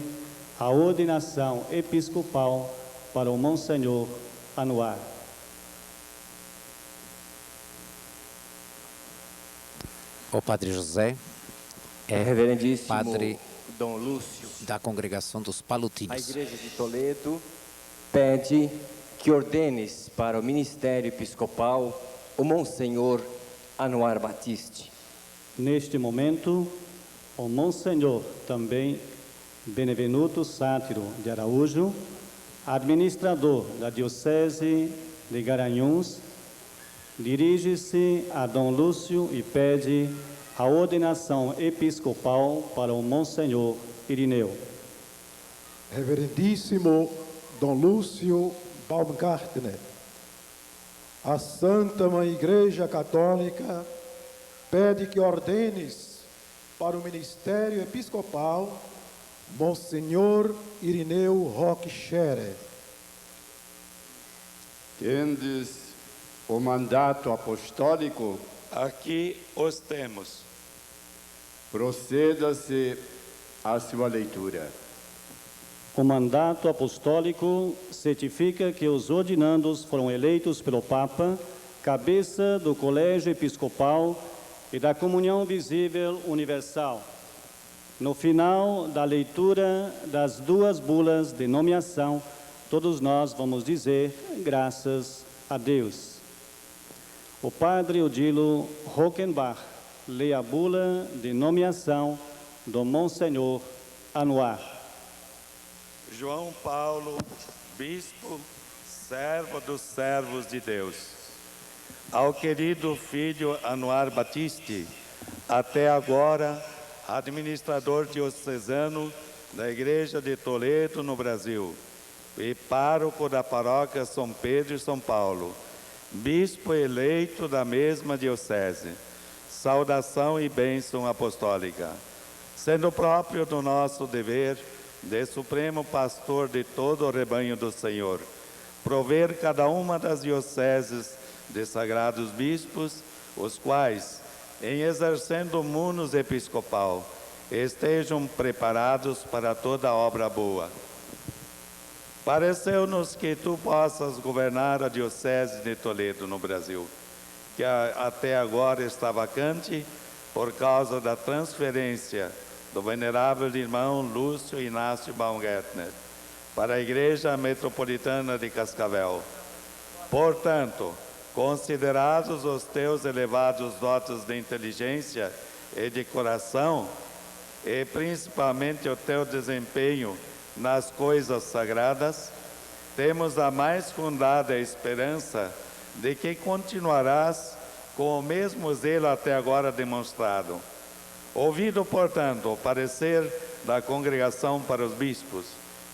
a ordenação episcopal para o Monsenhor Anuar. O padre José é Reverendíssimo padre Dom Lúcio, da congregação dos a Palutinos. Igreja de Toledo pede que ordenes para o ministério episcopal o Monsenhor Anuar Batiste. Neste momento, o Monsenhor também Benevenuto Sátiro de Araújo, administrador da Diocese de Garanhuns, dirige-se a Dom Lúcio e pede a ordenação episcopal para o Monsenhor Irineu. Reverendíssimo Dom Lúcio Baumgärtner, a Santa Mãe Igreja Católica pede que ordenes para o ministério episcopal Monsenhor Irineu Roque Scherer. Tendes o mandato apostólico, Aqui os temos. proceda-se à sua leitura. O mandato apostólico certifica que os ordinandos foram eleitos pelo Papa, cabeça do Colégio Episcopal e da Comunhão Visível Universal. No final da leitura das 2 bulas de nomeação, todos nós vamos dizer graças a Deus. O padre Odilo Rockenbach lê a bula de nomeação do Monsenhor Anuar. João Paulo, bispo, servo dos servos de Deus. Ao querido filho Anuar Batiste, até agora administrador diocesano da Igreja de Toledo, no Brasil, e pároco da paróquia São Pedro e São Paulo, bispo eleito da mesma diocese. Saudação e bênção apostólica. Sendo próprio do nosso dever de supremo pastor de todo o rebanho do Senhor, prover cada uma das dioceses de sagrados bispos, os quais, em exercendo o munus episcopal, estejam preparados para toda obra boa. Pareceu-nos que tu possas governar a diocese de Toledo no Brasil, que até agora está vacante por causa da transferência do venerável irmão Lúcio Inácio Baumgärtner para a Igreja Metropolitana de Cascavel. Portanto, considerados os teus elevados dotes de inteligência e de coração, e principalmente o teu desempenho nas coisas sagradas, temos a mais fundada esperança de que continuarás com o mesmo zelo até agora demonstrado. Ouvido, portanto, o parecer da congregação para os bispos,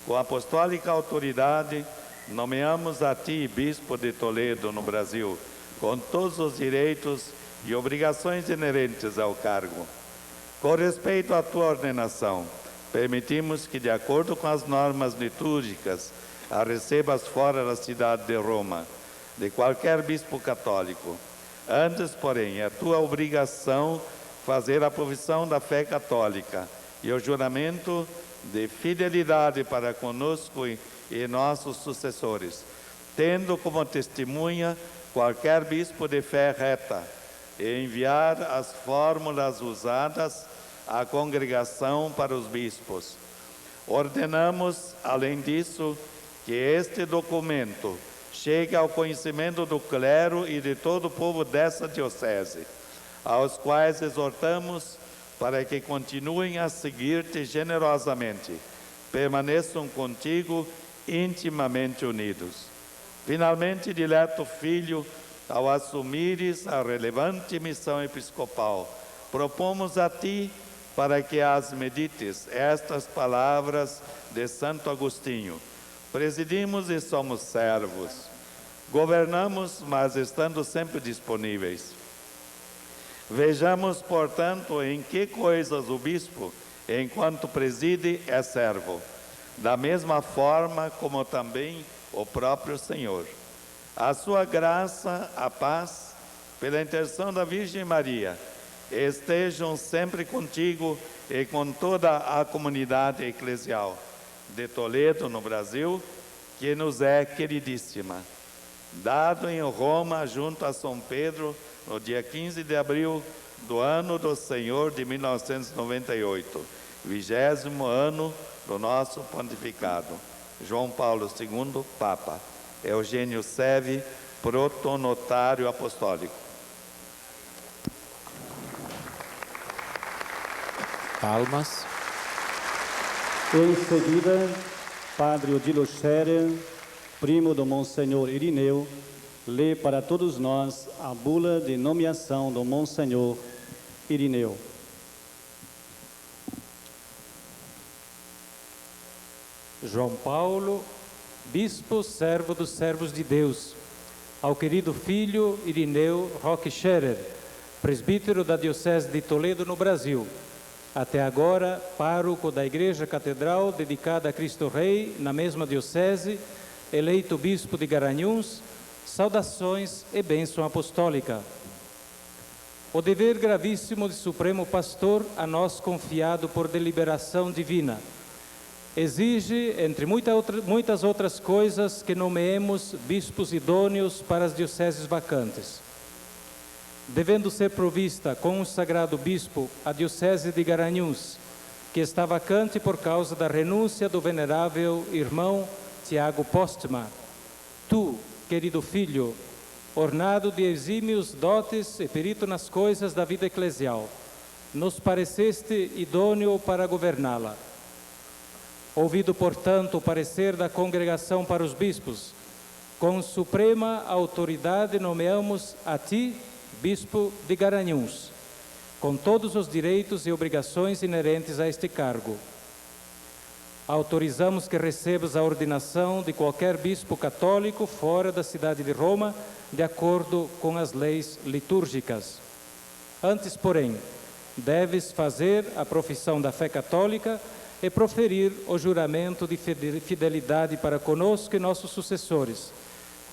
com apostólica autoridade, nomeamos a ti, bispo de Toledo, no Brasil, com todos os direitos e obrigações inerentes ao cargo. Com respeito à tua ordenação, permitimos que, de acordo com as normas litúrgicas, a recebas fora da cidade de Roma, de qualquer bispo católico, Antes, porém, é tua obrigação fazer a profissão da fé católica e o juramento de fidelidade para conosco e nossos sucessores, tendo como testemunha qualquer bispo de fé reta, e enviar as fórmulas usadas à congregação para os bispos. Ordenamos, além disso, que este documento chegue ao conhecimento do clero e de todo o povo dessa diocese, aos quais exortamos para que continuem a seguir-te generosamente, permaneçam contigo intimamente unidos. Finalmente, dileto Filho, ao assumires a relevante missão episcopal, propomos a ti para que as medites estas palavras de Santo Agostinho. Presidimos e somos servos. Governamos, mas estando sempre disponíveis. Vejamos, portanto, em que coisas o bispo, enquanto preside, é servo, da mesma forma como também o próprio Senhor. A sua graça, a paz, pela intercessão da Virgem Maria, estejam sempre contigo e com toda a comunidade eclesial de Toledo, no Brasil, que nos é queridíssima. Dado em Roma, junto a São Pedro, no dia 15 de abril do ano do Senhor de 1998, 20º ano do nosso pontificado. João Paulo II, Papa. Eugênio Seve, protonotário apostólico. Palmas. Em seguida, Padre Odilo Scherer, primo do Monsenhor Irineu, lê para todos nós a bula de nomeação do Monsenhor Irineu. João Paulo, bispo, servo dos servos de Deus, ao querido filho Irineu Roque Scherer, presbítero da Diocese de Toledo, no Brasil, até agora pároco da Igreja Catedral dedicada a Cristo Rei, na mesma diocese, eleito bispo de Garanhuns, saudações e bênção apostólica. O dever gravíssimo de Supremo Pastor, a nós confiado por deliberação divina, exige, entre muitas outras coisas, que nomeemos bispos idôneos para as dioceses vacantes. Devendo ser provista com um sagrado bispo a diocese de Garanhuns, que está vacante por causa da renúncia do venerável irmão Tiago Postma, tu, querido filho, ornado de exímios dotes e perito nas coisas da vida eclesial, nos pareceste idôneo para governá-la. Ouvido, portanto, o parecer da congregação para os bispos, com suprema autoridade nomeamos a ti, bispo de Garanhuns, com todos os direitos e obrigações inerentes a este cargo. Autorizamos que recebas a ordenação de qualquer bispo católico fora da cidade de Roma, de acordo com as leis litúrgicas. Antes, porém, deves fazer a profissão da fé católica e proferir o juramento de fidelidade para conosco e nossos sucessores,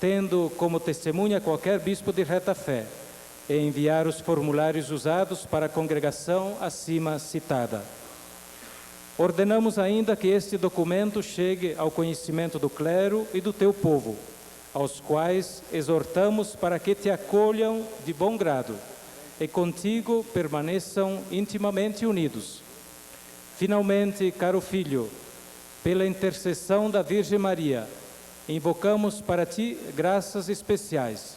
tendo como testemunha qualquer bispo de reta fé, e enviar os formulários usados para a congregação acima citada. Ordenamos ainda que este documento chegue ao conhecimento do clero e do teu povo, aos quais exortamos para que te acolham de bom grado e contigo permaneçam intimamente unidos. Finalmente, caro filho, pela intercessão da Virgem Maria, invocamos para ti graças especiais,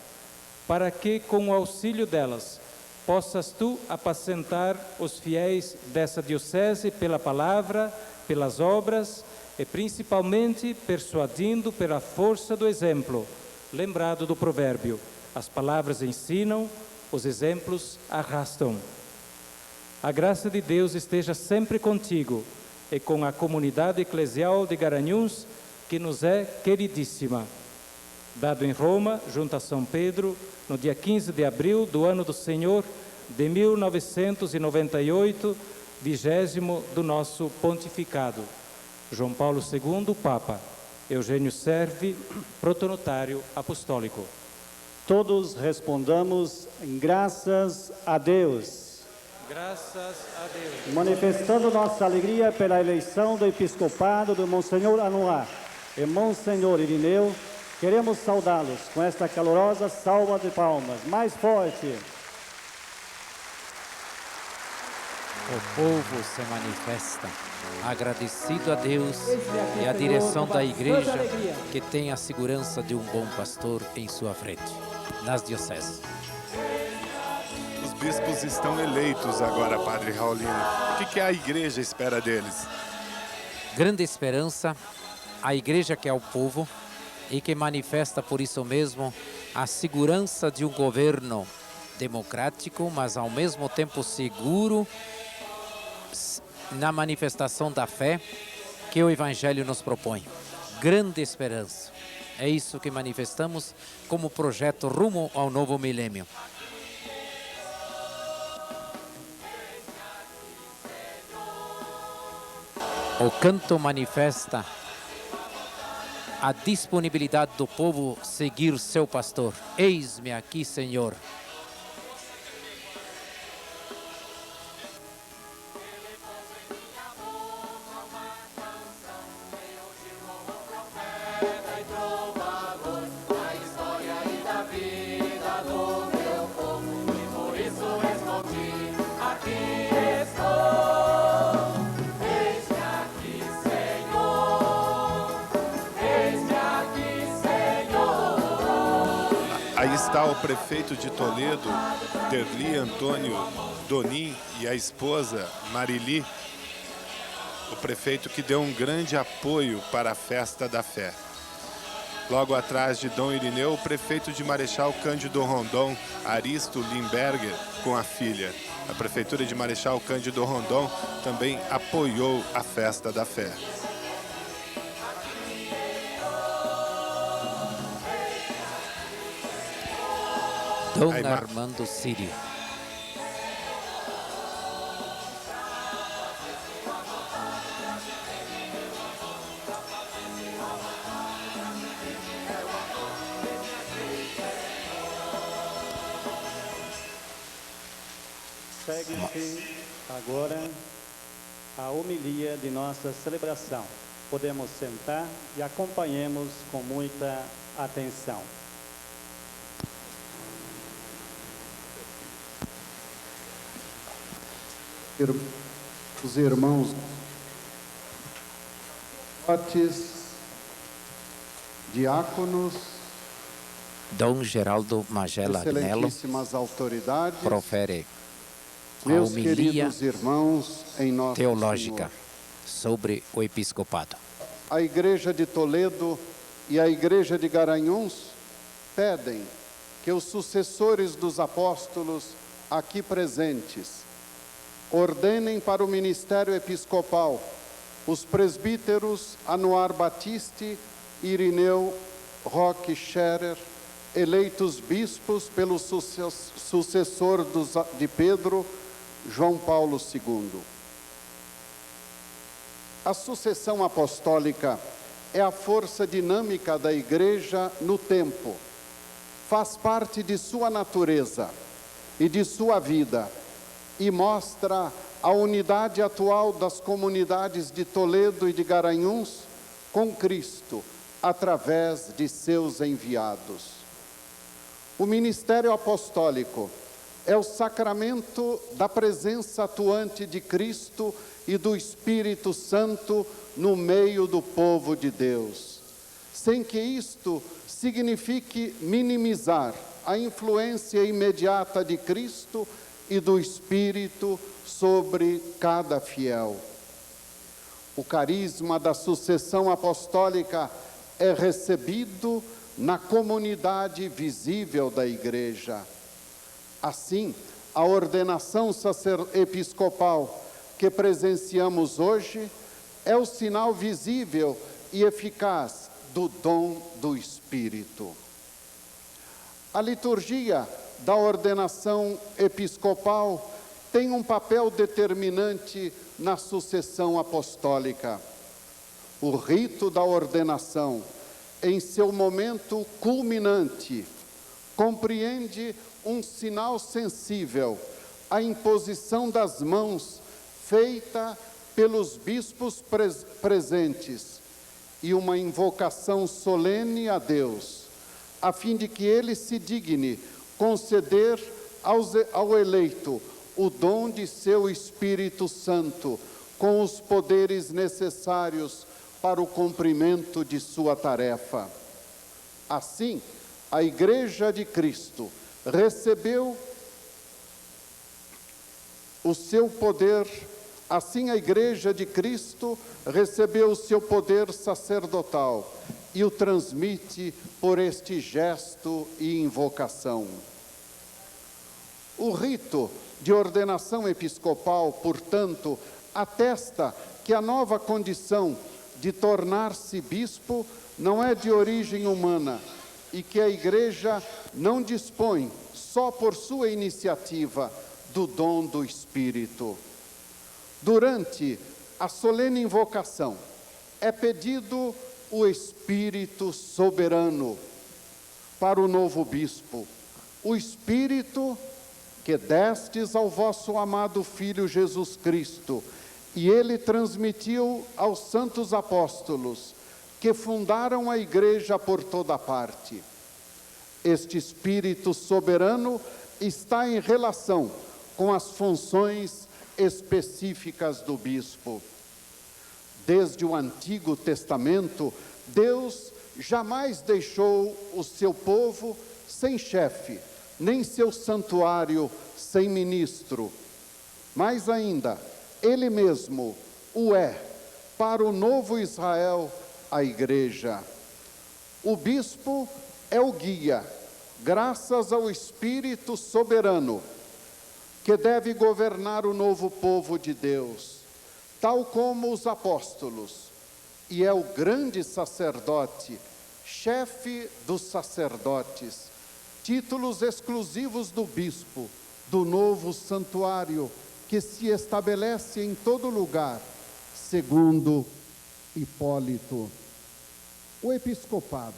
para que, com o auxílio delas, possas tu apacentar os fiéis dessa diocese pela palavra, pelas obras e principalmente persuadindo pela força do exemplo, lembrado do provérbio: as palavras ensinam, os exemplos arrastam. A graça de Deus esteja sempre contigo e com a comunidade eclesial de Garanhuns, que nos é queridíssima. Dado em Roma, junto a São Pedro, no dia 15 de abril do ano do Senhor de 1998, 20º do nosso pontificado. João Paulo II, Papa. Eugênio Serve, protonotário apostólico. Todos respondamos graças a Deus. Graças a Deus. Manifestando nossa alegria pela eleição do episcopado do Monsenhor Anuar e Monsenhor Irineu, queremos saudá-los com esta calorosa salva de palmas. Mais forte. O povo se manifesta, agradecido a Deus e à direção da igreja que tem a segurança de um bom pastor em sua frente, nas dioceses. Os bispos estão eleitos agora, Padre Raulino. O que a igreja espera deles? Grande esperança, a igreja que é o povo e que manifesta por isso mesmo a segurança de um governo democrático, mas ao mesmo tempo seguro na manifestação da fé que o Evangelho nos propõe. Grande esperança. É isso que manifestamos como projeto rumo ao novo milênio. O canto manifesta a disponibilidade do povo seguir seu pastor. Eis-me aqui, Senhor. Aí está o prefeito de Toledo, Derli Antônio Donin, e a esposa Marili, o prefeito que deu um grande apoio para a festa da fé. Logo atrás de Dom Irineu, o prefeito de Marechal Cândido Rondon, Aristo Limberger, com a filha. A prefeitura de Marechal Cândido Rondon também apoiou a festa da fé. Dom Armando Sírio. Segue-se agora a homilia de nossa celebração. Podemos sentar e acompanhemos com muita atenção. Os irmãos, diáconos, Dom Geraldo Magela Agnello autoridades, profere a meus homilia queridos irmãos em nosso teológica Senhor. sobre o episcopado. A Igreja de Toledo e a Igreja de Garanhuns pedem que os sucessores dos apóstolos aqui presentes ordenem para o ministério episcopal os presbíteros Anuar Batiste e Irineu Roque Scherer, eleitos bispos pelo sucessor de Pedro, João Paulo II. A sucessão apostólica é a força dinâmica da Igreja no tempo. Faz parte de sua natureza e de sua vida e mostra a unidade atual das comunidades de Toledo e de Garanhuns com Cristo, através de seus enviados. O ministério apostólico é o sacramento da presença atuante de Cristo e do Espírito Santo no meio do povo de Deus, sem que isto signifique minimizar a influência imediata de Cristo e do Espírito sobre cada fiel. O carisma da sucessão apostólica é recebido na comunidade visível da Igreja. Assim, a ordenação episcopal que presenciamos hoje é o sinal visível e eficaz do dom do Espírito. A liturgia da ordenação episcopal tem um papel determinante na sucessão apostólica. O rito da ordenação, em seu momento culminante, compreende um sinal sensível, a imposição das mãos feita pelos bispos presentes e uma invocação solene a Deus, a fim de que ele se digne conceder ao eleito o dom de seu Espírito Santo, com os poderes necessários para o cumprimento de sua tarefa. Assim, a Igreja de Cristo recebeu o seu poder, assim a Igreja de Cristo recebeu o seu poder sacerdotal e o transmite por este gesto e invocação. O rito de ordenação episcopal, portanto, atesta que a nova condição de tornar-se bispo não é de origem humana e que a Igreja não dispõe, só por sua iniciativa, do dom do Espírito. Durante a solene invocação, é pedido o Espírito soberano para o novo bispo, o Espírito que destes ao vosso amado Filho Jesus Cristo, e ele transmitiu aos santos apóstolos, que fundaram a Igreja por toda parte. Este Espírito soberano está em relação com as funções específicas do bispo. Desde o Antigo Testamento, Deus jamais deixou o seu povo sem chefe, nem seu santuário sem ministro. Mais ainda, Ele mesmo o é para o novo Israel, a Igreja. O bispo é o guia, graças ao Espírito soberano, que deve governar o novo povo de Deus, tal como os apóstolos, e é o grande sacerdote, chefe dos sacerdotes, títulos exclusivos do bispo, do novo santuário, que se estabelece em todo lugar, segundo Hipólito. O episcopado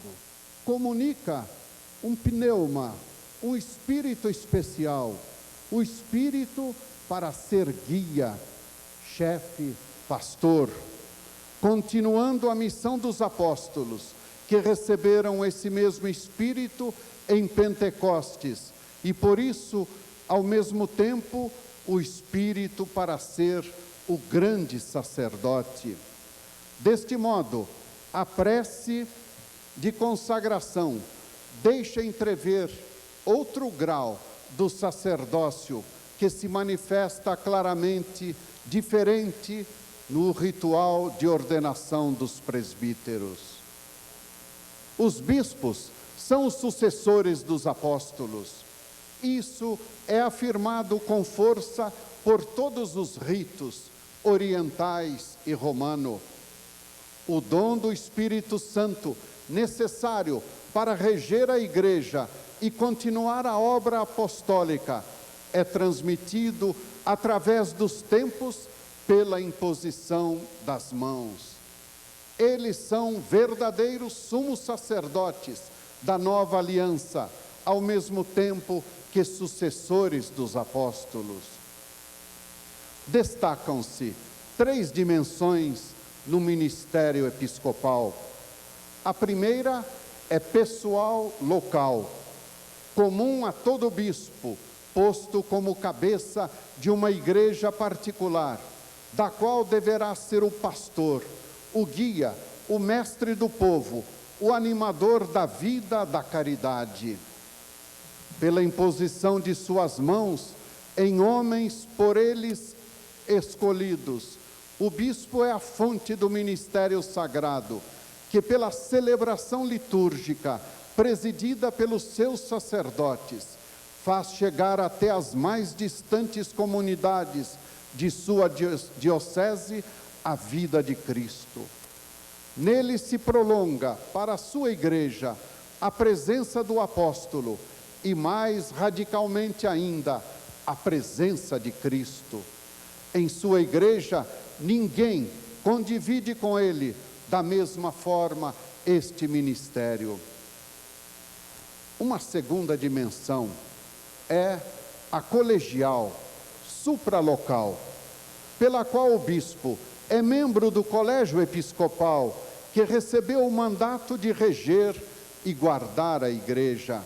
comunica um pneuma, um espírito especial, o espírito para ser guia, chefe, pastor, continuando a missão dos apóstolos, que receberam esse mesmo espírito em Pentecostes, e por isso, ao mesmo tempo, o espírito para ser o grande sacerdote. Deste modo, a prece de consagração deixa entrever outro grau do sacerdócio que se manifesta claramente diferente no ritual de ordenação dos presbíteros. Os bispos são os sucessores dos apóstolos. Isso é afirmado com força por todos os ritos orientais e romano. O dom do Espírito Santo, necessário para reger a Igreja e continuar a obra apostólica, é transmitido através dos tempos pela imposição das mãos. Eles são verdadeiros sumos sacerdotes da nova aliança, ao mesmo tempo que sucessores dos apóstolos. Destacam-se 3 dimensões no ministério episcopal. A primeira é pessoal local, comum a todo bispo, posto como cabeça de uma igreja particular, da qual deverá ser o pastor, o guia, o mestre do povo, o animador da vida da caridade. Pela imposição de suas mãos em homens por eles escolhidos, o bispo é a fonte do ministério sagrado, que pela celebração litúrgica, presidida pelos seus sacerdotes, faz chegar até as mais distantes comunidades de sua diocese a vida de Cristo. Nele se prolonga para a sua igreja a presença do apóstolo e, mais radicalmente ainda, a presença de Cristo. Em sua igreja, ninguém condivide com ele da mesma forma este ministério. Uma segunda dimensão é a colegial, supralocal, pela qual o bispo é membro do colégio episcopal, que recebeu o mandato de reger e guardar a igreja.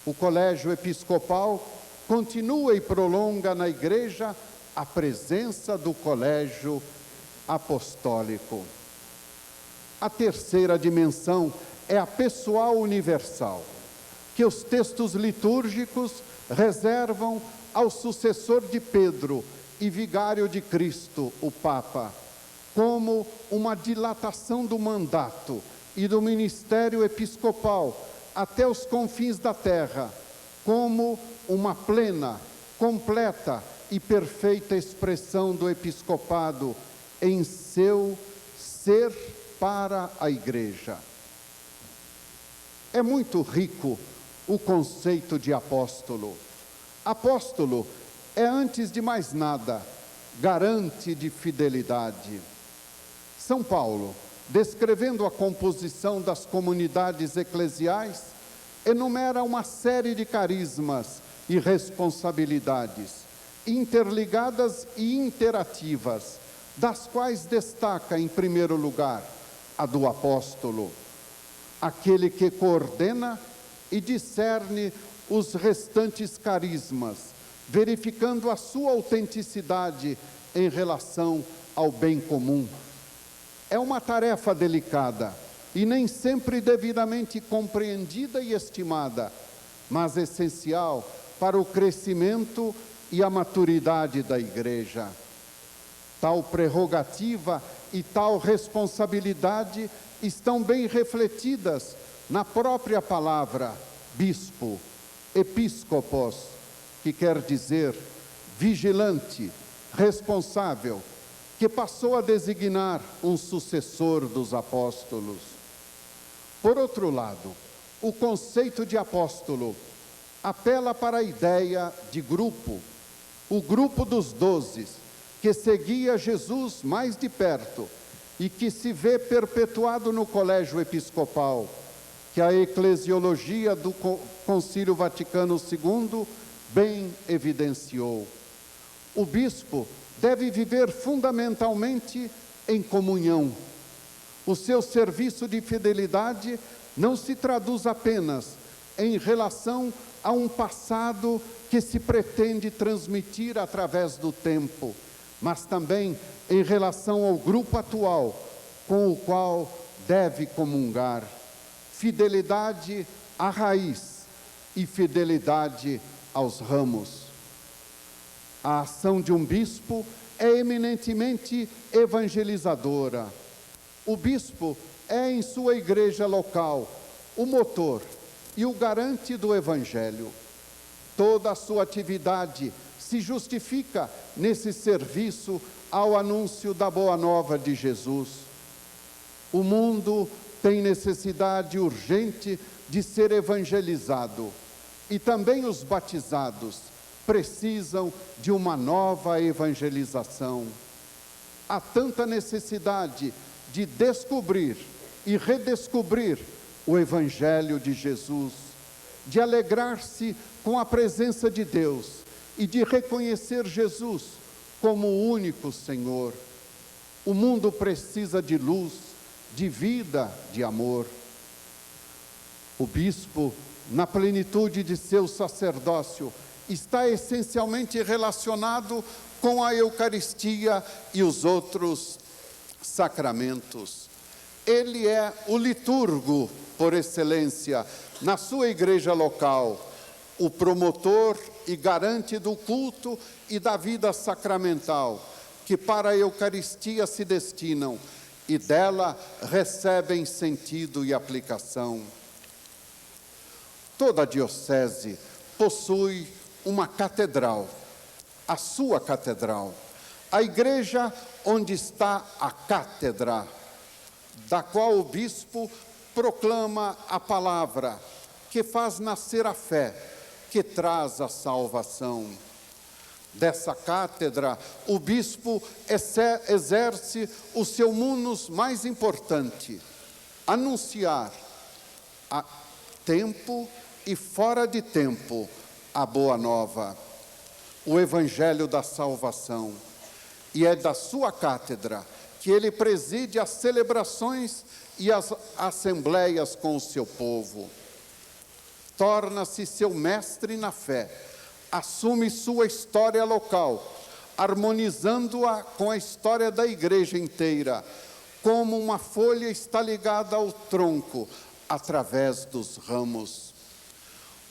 O colégio episcopal continua e prolonga na igreja a presença do colégio apostólico. A terceira dimensão é a pessoal universal, que os textos litúrgicos reservam ao sucessor de Pedro e vigário de Cristo, o Papa, como uma dilatação do mandato e do ministério episcopal até os confins da terra, como uma plena, completa e perfeita expressão do episcopado em seu ser para a Igreja. É muito rico o conceito de apóstolo. Apóstolo é, antes de mais nada, garante de fidelidade. São Paulo, descrevendo a composição das comunidades eclesiais, enumera uma série de carismas e responsabilidades, interligadas e interativas, das quais destaca, em primeiro lugar, a do apóstolo, aquele que coordena e discerne os restantes carismas, verificando a sua autenticidade em relação ao bem comum. É uma tarefa delicada e nem sempre devidamente compreendida e estimada, mas essencial para o crescimento e a maturidade da Igreja. Tal prerrogativa e tal responsabilidade estão bem refletidas na própria palavra bispo, episcopos, que quer dizer vigilante, responsável, que passou a designar um sucessor dos apóstolos. Por outro lado, o conceito de apóstolo apela para a ideia de grupo, o grupo dos 12, que seguia Jesus mais de perto e que se vê perpetuado no colégio episcopal, que a eclesiologia do Concílio Vaticano II bem evidenciou. O bispo deve viver fundamentalmente em comunhão. O seu serviço de fidelidade não se traduz apenas em relação a um passado que se pretende transmitir através do tempo, mas também em relação ao grupo atual com o qual deve comungar. Fidelidade à raiz e fidelidade aos ramos. A ação de um bispo é eminentemente evangelizadora. O bispo é, em sua igreja local, o motor e o garante do Evangelho. Toda a sua atividade se justifica nesse serviço ao anúncio da Boa Nova de Jesus. O mundo tem necessidade urgente de ser evangelizado, e também os batizados precisam de uma nova evangelização. Há tanta necessidade de descobrir e redescobrir o Evangelho de Jesus, de alegrar-se com a presença de Deus e de reconhecer Jesus como o único Senhor. O mundo precisa de luz, de vida, de amor. O bispo, na plenitude de seu sacerdócio, está essencialmente relacionado com a Eucaristia e os outros sacramentos. Ele é o liturgo por excelência na sua igreja local, o promotor e garante do culto e da vida sacramental, que para a Eucaristia se destinam e dela recebem sentido e aplicação. Toda a diocese possui uma catedral, a sua catedral, a igreja onde está a cátedra, da qual o bispo proclama a palavra, que faz nascer a fé, que traz a salvação. Dessa cátedra, o bispo exerce o seu munus mais importante, anunciar a tempo e fora de tempo a boa nova, o evangelho da salvação. E é da sua cátedra que ele preside as celebrações e as assembleias com o seu povo. Torna-se seu mestre na fé, assume sua história local, harmonizando-a com a história da igreja inteira, como uma folha está ligada ao tronco através dos ramos.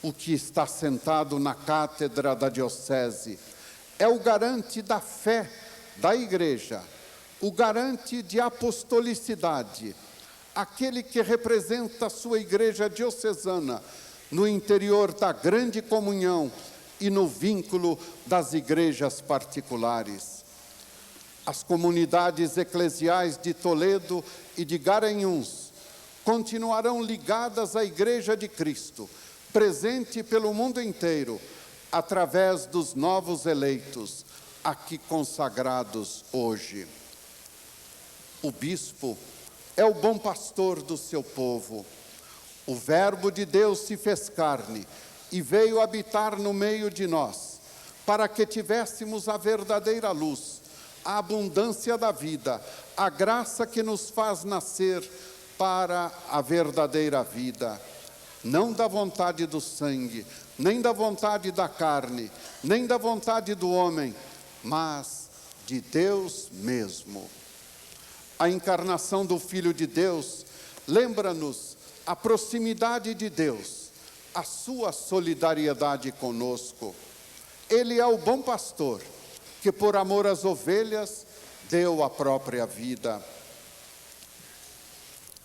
O que está sentado na cátedra da diocese é o garante da fé da igreja, o garante de apostolicidade, aquele que representa a sua igreja diocesana no interior da grande comunhão e no vínculo das igrejas particulares. As comunidades eclesiais de Toledo e de Garanhuns continuarão ligadas à Igreja de Cristo, presente pelo mundo inteiro, através dos novos eleitos, aqui consagrados hoje. O bispo é o bom pastor do seu povo. O Verbo de Deus se fez carne e veio habitar no meio de nós, para que tivéssemos a verdadeira luz, a abundância da vida, a graça que nos faz nascer para a verdadeira vida. Não da vontade do sangue, nem da vontade da carne, nem da vontade do homem, mas de Deus mesmo. A encarnação do Filho de Deus lembra-nos a proximidade de Deus, a sua solidariedade conosco. Ele é o bom pastor, que por amor às ovelhas deu a própria vida.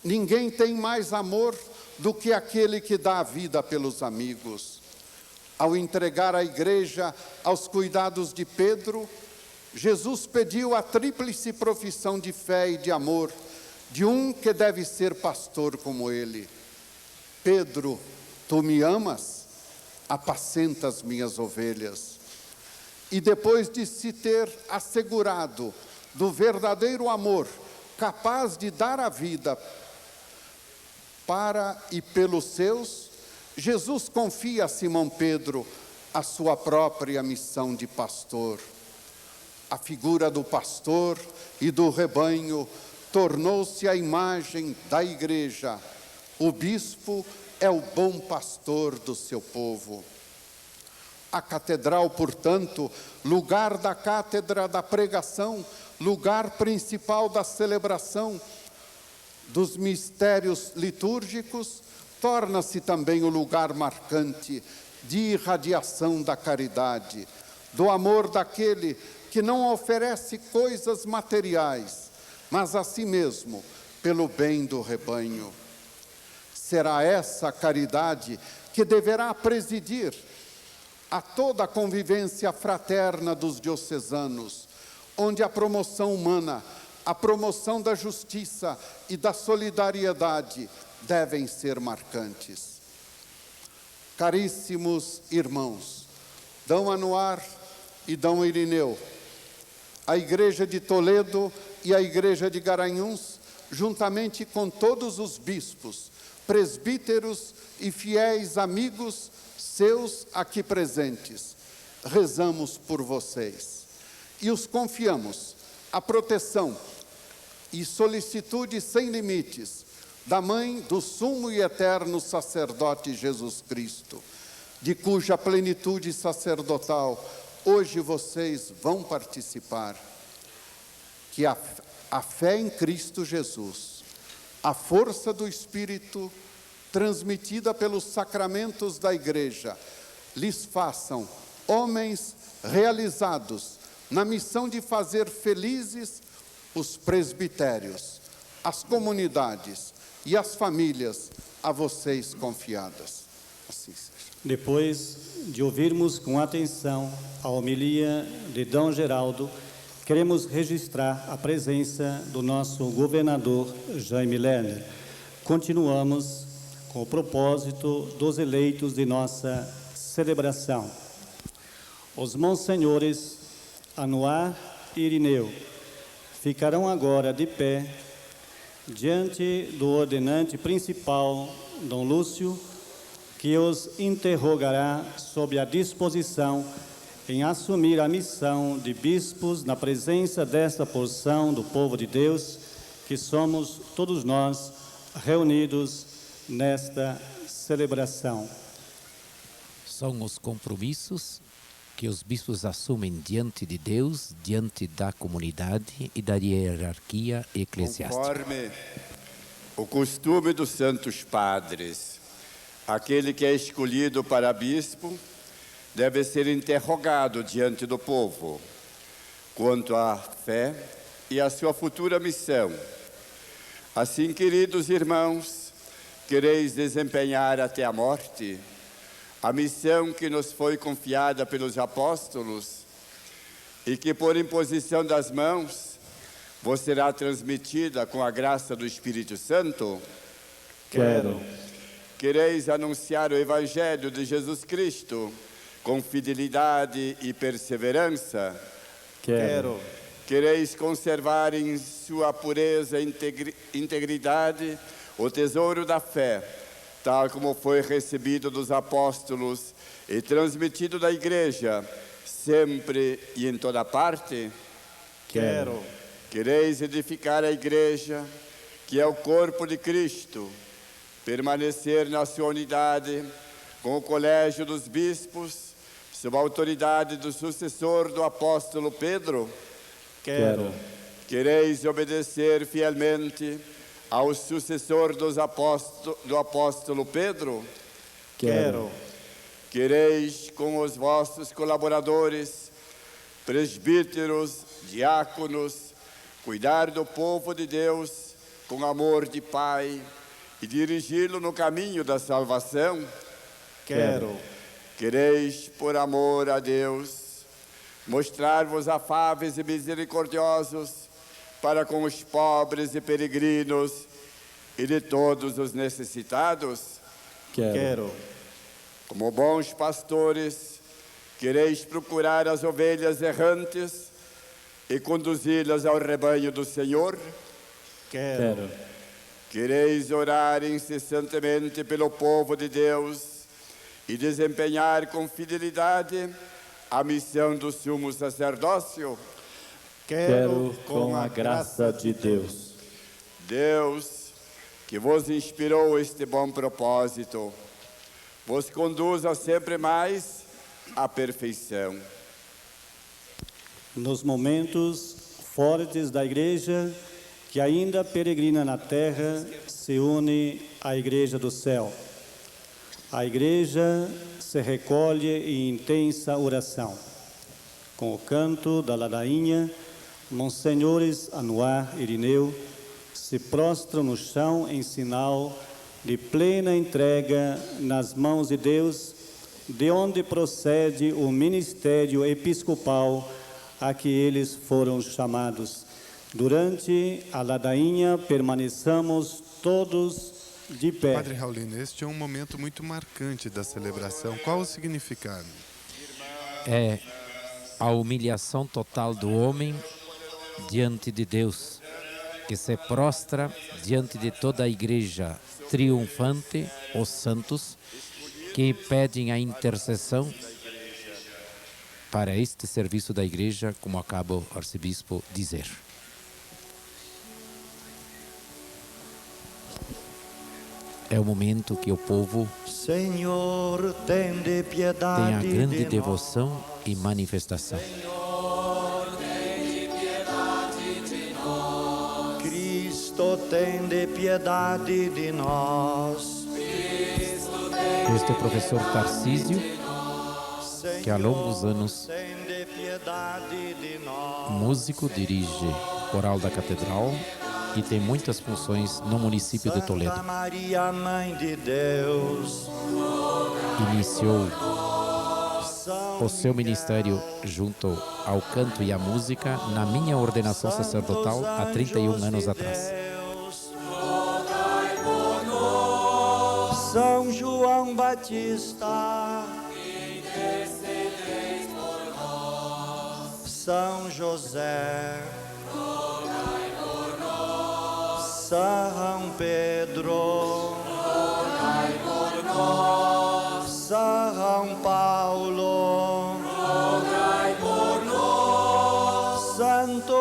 Ninguém tem mais amor do que aquele que dá a vida pelos amigos. Ao entregar a igreja aos cuidados de Pedro, Jesus pediu a tríplice profissão de fé e de amor de um que deve ser pastor como ele. Pedro, tu me amas? Apacenta as minhas ovelhas. E depois de se ter assegurado do verdadeiro amor, capaz de dar a vida para e pelos seus, Jesus confia a Simão Pedro a sua própria missão de pastor. A figura do pastor e do rebanho tornou-se a imagem da igreja. O bispo é o bom pastor do seu povo. A catedral, portanto, lugar da cátedra da pregação, lugar principal da celebração dos mistérios litúrgicos, torna-se também o lugar marcante de irradiação da caridade, do amor daquele que não oferece coisas materiais, mas a si mesmo, pelo bem do rebanho. Será essa a caridade que deverá presidir a toda a convivência fraterna dos diocesanos, onde a promoção humana, a promoção da justiça e da solidariedade devem ser marcantes. Caríssimos irmãos, Dom Anuar e Dom Irineu, a Igreja de Toledo e a Igreja de Garanhuns, juntamente com todos os bispos, presbíteros e fiéis amigos seus aqui presentes, rezamos por vocês e os confiamos a proteção e solicitude sem limites da Mãe do Sumo e Eterno Sacerdote Jesus Cristo, de cuja plenitude sacerdotal hoje vocês vão participar. Que a fé em Cristo Jesus, a força do Espírito transmitida pelos sacramentos da Igreja, lhes façam homens realizados na missão de fazer felizes os presbitérios, as comunidades e as famílias a vocês confiadas. Assim seja. Depois de ouvirmos com atenção a homilia de Dom Geraldo, queremos registrar a presença do nosso governador Jaime Lerner. Continuamos com o propósito dos eleitos de nossa celebração. Os monsenhores Anuar e Irineu ficarão agora de pé diante do ordenante principal, Dom Lúcio, que os interrogará sobre a disposição em assumir a missão de bispos na presença desta porção do povo de Deus, que somos todos nós reunidos nesta celebração. São os compromissos que os bispos assumem diante de Deus, diante da comunidade e da hierarquia eclesiástica. Conforme o costume dos santos padres, aquele que é escolhido para bispo deve ser interrogado diante do povo quanto à fé e à sua futura missão. Assim, queridos irmãos, quereis desempenhar até a morte a missão que nos foi confiada pelos apóstolos e que, por imposição das mãos, vos será transmitida com a graça do Espírito Santo? Quero. Quereis anunciar o Evangelho de Jesus Cristo com fidelidade e perseverança? Quero. Quereis conservar em sua pureza e integridade o tesouro da fé, tal como foi recebido dos apóstolos e transmitido da Igreja, sempre e em toda parte? Quero. Quereis edificar a Igreja, que é o corpo de Cristo, permanecer na sua unidade com o colégio dos bispos, sob a autoridade do sucessor do apóstolo Pedro? Quero. Quereis obedecer fielmente ao sucessor do apóstolo Pedro? Quero. Quereis, com os vossos colaboradores, presbíteros, diáconos, cuidar do povo de Deus com amor de Pai e dirigi-lo no caminho da salvação? Quero. Quereis, por amor a Deus, mostrar-vos afáveis e misericordiosos para com os pobres e peregrinos e de todos os necessitados? Quero. Como bons pastores, quereis procurar as ovelhas errantes e conduzi-las ao rebanho do Senhor? Quero. Quereis orar incessantemente pelo povo de Deus e desempenhar com fidelidade a missão do sumo sacerdócio? Quero, com a graça de Deus. Deus, que vos inspirou este bom propósito, vos conduza sempre mais à perfeição. Nos momentos fortes da Igreja, que ainda peregrina na terra, se une à Igreja do céu. A Igreja se recolhe em intensa oração. Com o canto da ladainha, monsenhores Anuar e Irineu se prostram no chão em sinal de plena entrega nas mãos de Deus, de onde procede o ministério episcopal a que eles foram chamados. Durante a ladainha, permaneçamos todos de pé. Padre Raulino, este é um momento muito marcante da celebração. Qual o significado? É a humilhação total do homem diante de Deus, que se prostra diante de toda a Igreja triunfante, os santos, que pedem a intercessão para este serviço da Igreja, como acaba o arcebispo dizer. É o momento que o povo Senhor, tende piedade tem a grande de devoção nós. e manifestação. Cristo, tende piedade de nós. Este é o professor Tarcísio, que há longos anos, Tende piedade de nós. músico, dirige o coral da Catedral e tem muitas funções no município de Toledo. Santa Maria, Mãe de Deus. Iniciou o seu ministério junto ao canto e à música na minha ordenação sacerdotal há 31 anos atrás. São João Batista, São José, São Pedro,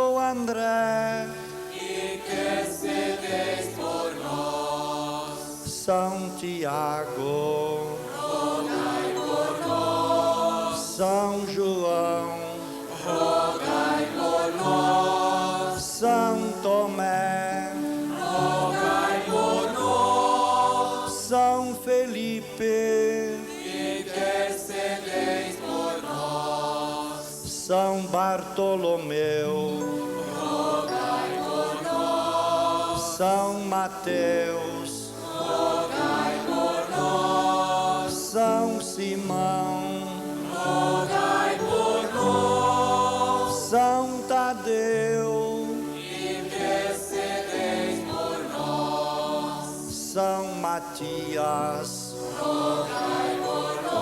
Santo André, intercedeis por nós. São Tiago, rogai por nós. São João, rogai por nós. São Tomé, rogai por nós. São Felipe, intercedeis por nós. São Bartolomeu, rogai por nós. São Mateus, rogai por nós. São Simão, rogai por nós. São Tadeu, intercedeis por nós. São Matias, rogai por nós.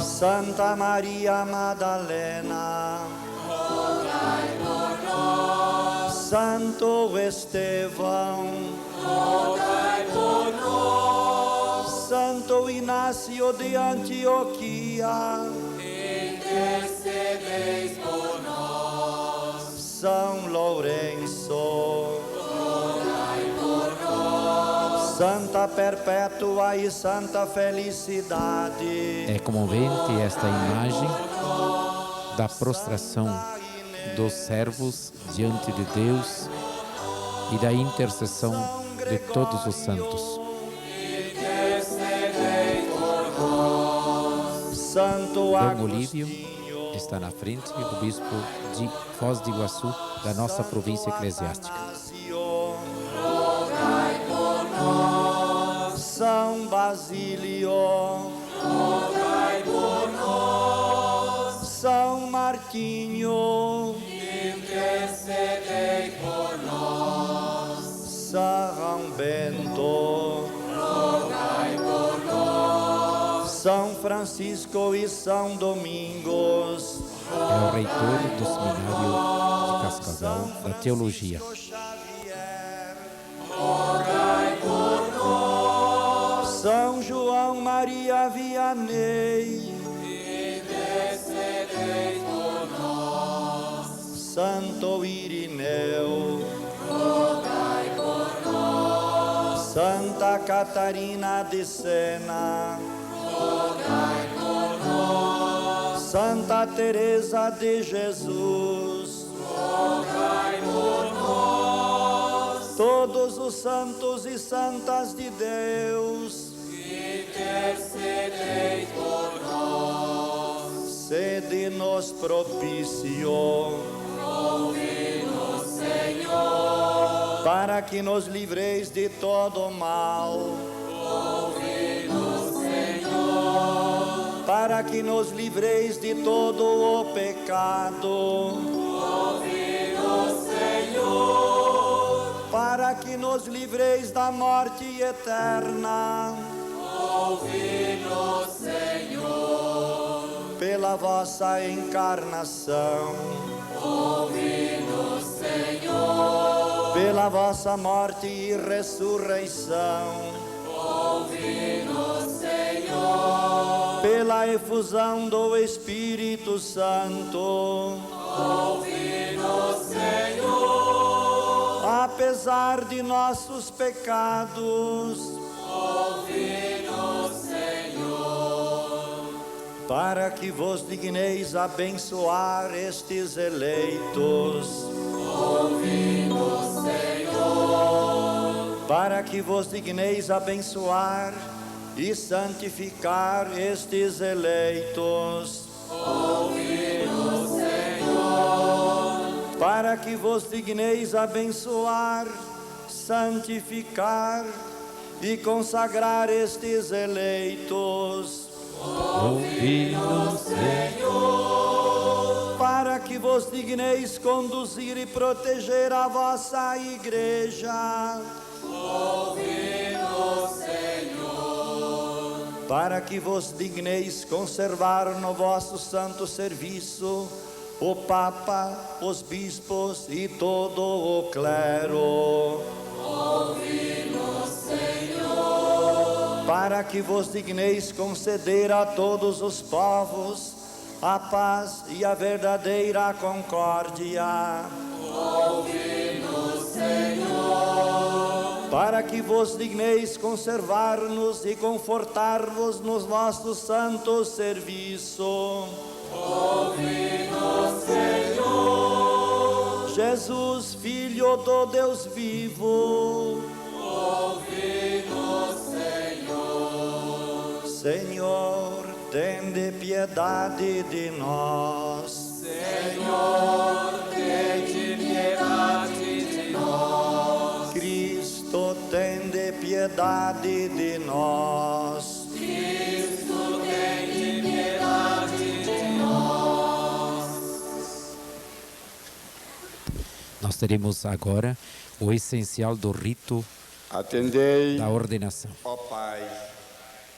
Santa Maria Madalena, rogai por nós. Santo Estevão, rogai por nós. Santo Inácio de Antioquia, intercedeis por nós. São Lourenço, rogai por nós. Santa Perpétua e Santa Felicidade. É comovente esta imagem da prostração dos servos diante de Deus e da intercessão de todos os santos. Intercedei por nós. Santo Dom Olívio está na frente, o bispo de Foz do Iguaçu, da nossa província eclesiástica. Rogai por nós. São Basílio, rogai por nós. São Martinho, intercedei por nós. São Bento, rogai por nós. São Francisco e São Domingos, É o reitor do seminário de Cascavel, da teologia. Rogai por nós. São João Maria Vianney, intercedei por nós. Santo Irineu, rogai por nós. Santa Catarina de Sena, rogai por nós. Santa Teresa de Jesus, rogai por nós. todos os santos e santas de Deus, intercedei por nós. sede-nos propício, ouvi-nos, Senhor. para que nos livreis de todo mal, Ouvi-nos, Senhor. para que nos livreis de todo o pecado, Ouvi-nos, Senhor. para que nos livreis da morte eterna, Ouvi-nos, Senhor. pela vossa encarnação, Ouvi-nos, Senhor. pela vossa morte e ressurreição, Ouvi-nos, Senhor. pela efusão do Espírito Santo, Ouvi-nos, Senhor. apesar de nossos pecados, Ouvi-nos, Senhor. para que vos digneis abençoar estes eleitos, Ouvi-nos, Senhor. para que vos digneis abençoar e santificar estes eleitos, Ouvi-nos, Senhor. para que vos digneis abençoar, santificar e consagrar estes eleitos, Ouvi-nos, Senhor. para que vos digneis conduzir e proteger a vossa igreja, Ouvi-nos, Senhor. para que vos digneis conservar no vosso santo serviço o Papa, os bispos e todo o clero, Ouvi-nos, Senhor. para que vos digneis conceder a todos os povos a paz e a verdadeira concórdia, para que vos digneis conservar-nos e confortar-vos no vosso santo serviço. Ouve-nos, Senhor. Jesus, Filho do Deus vivo. Ouve-nos, Senhor. Senhor, tende piedade de nós. Senhor, tende piedade de nós. Cristo, tende piedade de nós. Cristo, tende piedade de nós. Nós teremos agora o essencial do rito Atendei, da ordenação. ó Pai,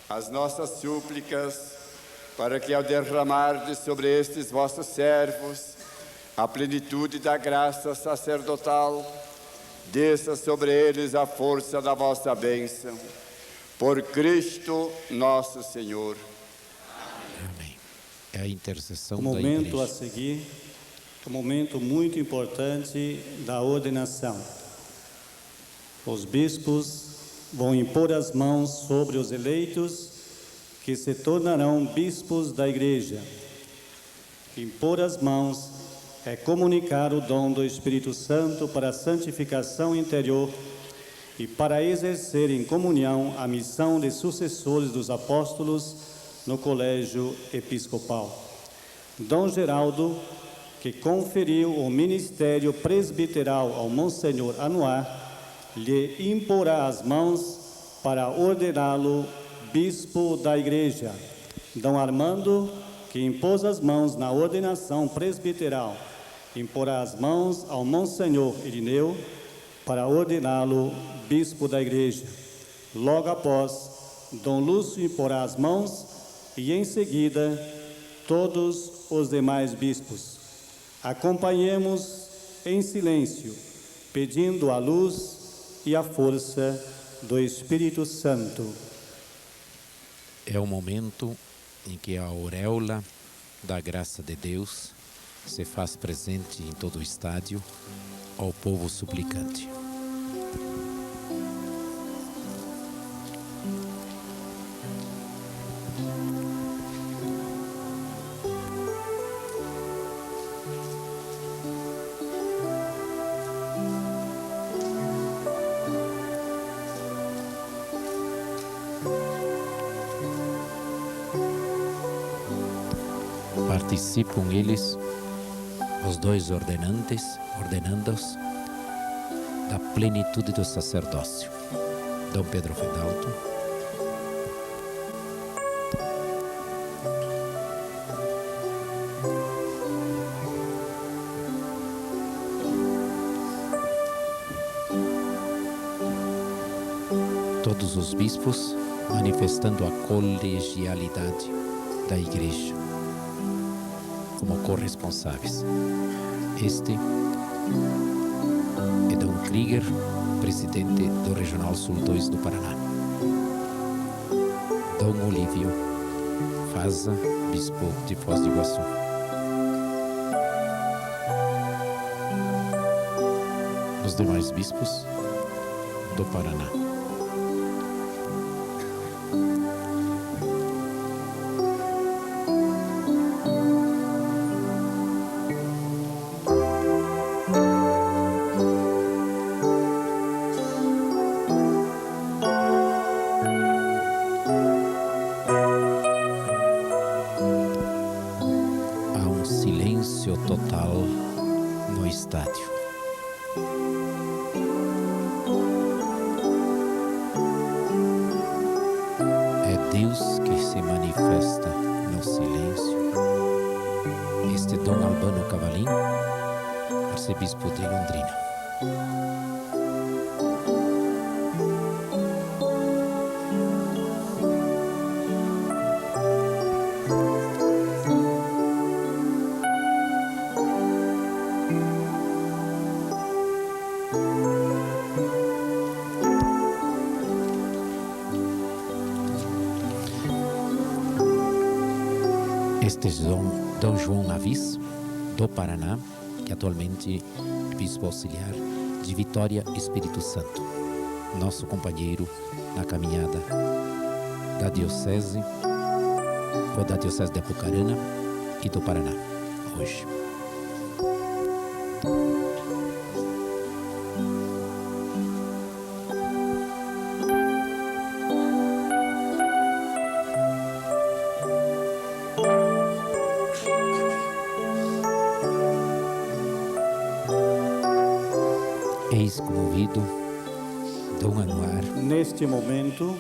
as nossas súplicas, para que ao derramardes sobre estes vossos servos a plenitude da graça sacerdotal, desça sobre eles a força da vossa bênção. Por Cristo nosso Senhor. Amém. É a intercessão O da momento a igreja. seguir, um momento muito importante da ordenação. Os bispos vão impor as mãos sobre os eleitos que se tornarão bispos da igreja. Impor as mãos é comunicar o dom do Espírito Santo para a santificação interior e para exercer em comunhão a missão de sucessores dos apóstolos no colégio episcopal. Dom Geraldo, que conferiu o ministério presbiteral ao Monsenhor Anuar, lhe imporá as mãos para ordená-lo bispo da igreja. Dom Armando, que impôs as mãos na ordenação presbiteral, imporá as mãos ao Monsenhor Irineu para ordená-lo bispo da igreja. Logo após, Dom Lúcio imporá as mãos e, em seguida, todos os demais bispos. Acompanhemos em silêncio, pedindo a luz e a força do Espírito Santo. É o momento em que a auréola da graça de Deus se faz presente em todo o estádio ao povo suplicante. Participam eles, os dois ordenandos, da plenitude do sacerdócio. Dom Pedro Fedalto, todos os bispos manifestando a colegialidade da Igreja como corresponsáveis. Este é Dom Krieger, presidente do Regional Sul 2 do Paraná. Dom Olívio Faza, bispo de Foz do Iguaçu. Os demais bispos do Paraná. Total no estádio. É Deus que se manifesta no silêncio. Este Dom Albano Cavalim, arcebispo de Londrina. Este é Dom João Avis, do Paraná, que atualmente é bispo auxiliar de Vitória, Espírito Santo. nosso companheiro na caminhada da Diocese, ou da Diocese de Apucarana e do Paraná, hoje. Eis comovido Dom Anuar. Neste momento,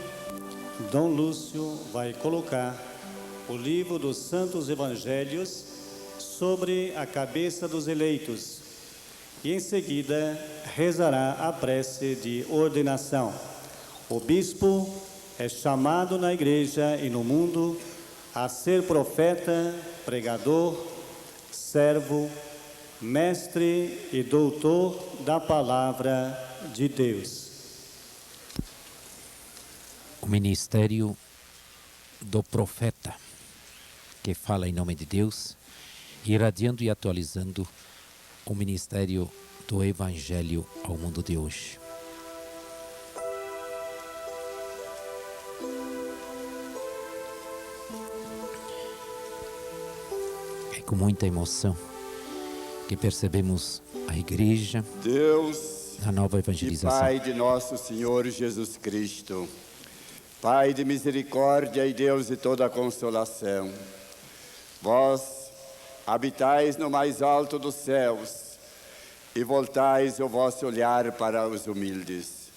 Dom Lúcio vai colocar o livro dos Santos Evangelhos sobre a cabeça dos eleitos e em seguida rezará a prece de ordenação. O bispo é chamado na igreja e no mundo a ser profeta, pregador, servo, mestre e doutor da palavra de Deus. O ministério do profeta, que fala em nome de Deus, irradiando e atualizando o ministério do Evangelho ao mundo de hoje. É com muita emoção que percebemos a Igreja, Deus, na nova e evangelização. Pai de nosso Senhor Jesus Cristo, Pai de misericórdia e Deus de toda consolação, vós habitais no mais alto dos céus e voltais o vosso olhar para os humildes.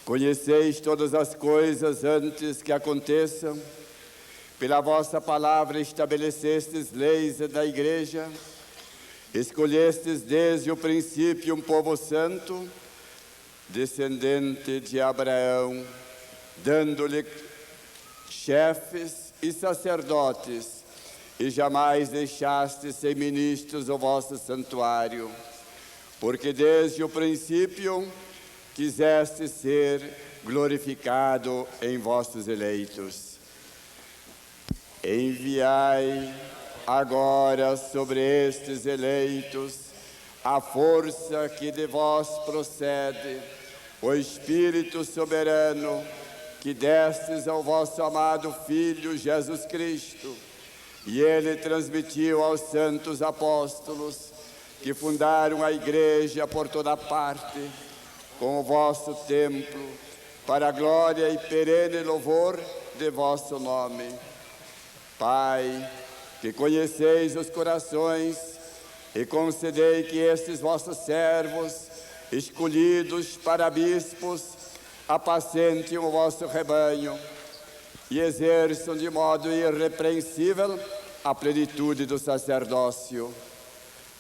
Conheceis todas as coisas antes que aconteçam, pela vossa palavra estabelecestes leis da Igreja, escolhestes desde o princípio um povo santo, descendente de Abraão, dando-lhe chefes e sacerdotes, e jamais deixastes sem ministros o vosso santuário, porque desde o princípio quiseste ser glorificado em vossos eleitos. Enviai agora sobre estes eleitos a força que de vós procede, o Espírito soberano que destes ao vosso amado Filho Jesus Cristo, e ele transmitiu aos santos apóstolos que fundaram a Igreja por toda parte, com o vosso templo, para a glória e perene louvor de vosso nome. Pai, que conheceis os corações, e concedei que estes vossos servos, escolhidos para bispos, apacentem o vosso rebanho e exerçam de modo irrepreensível a plenitude do sacerdócio.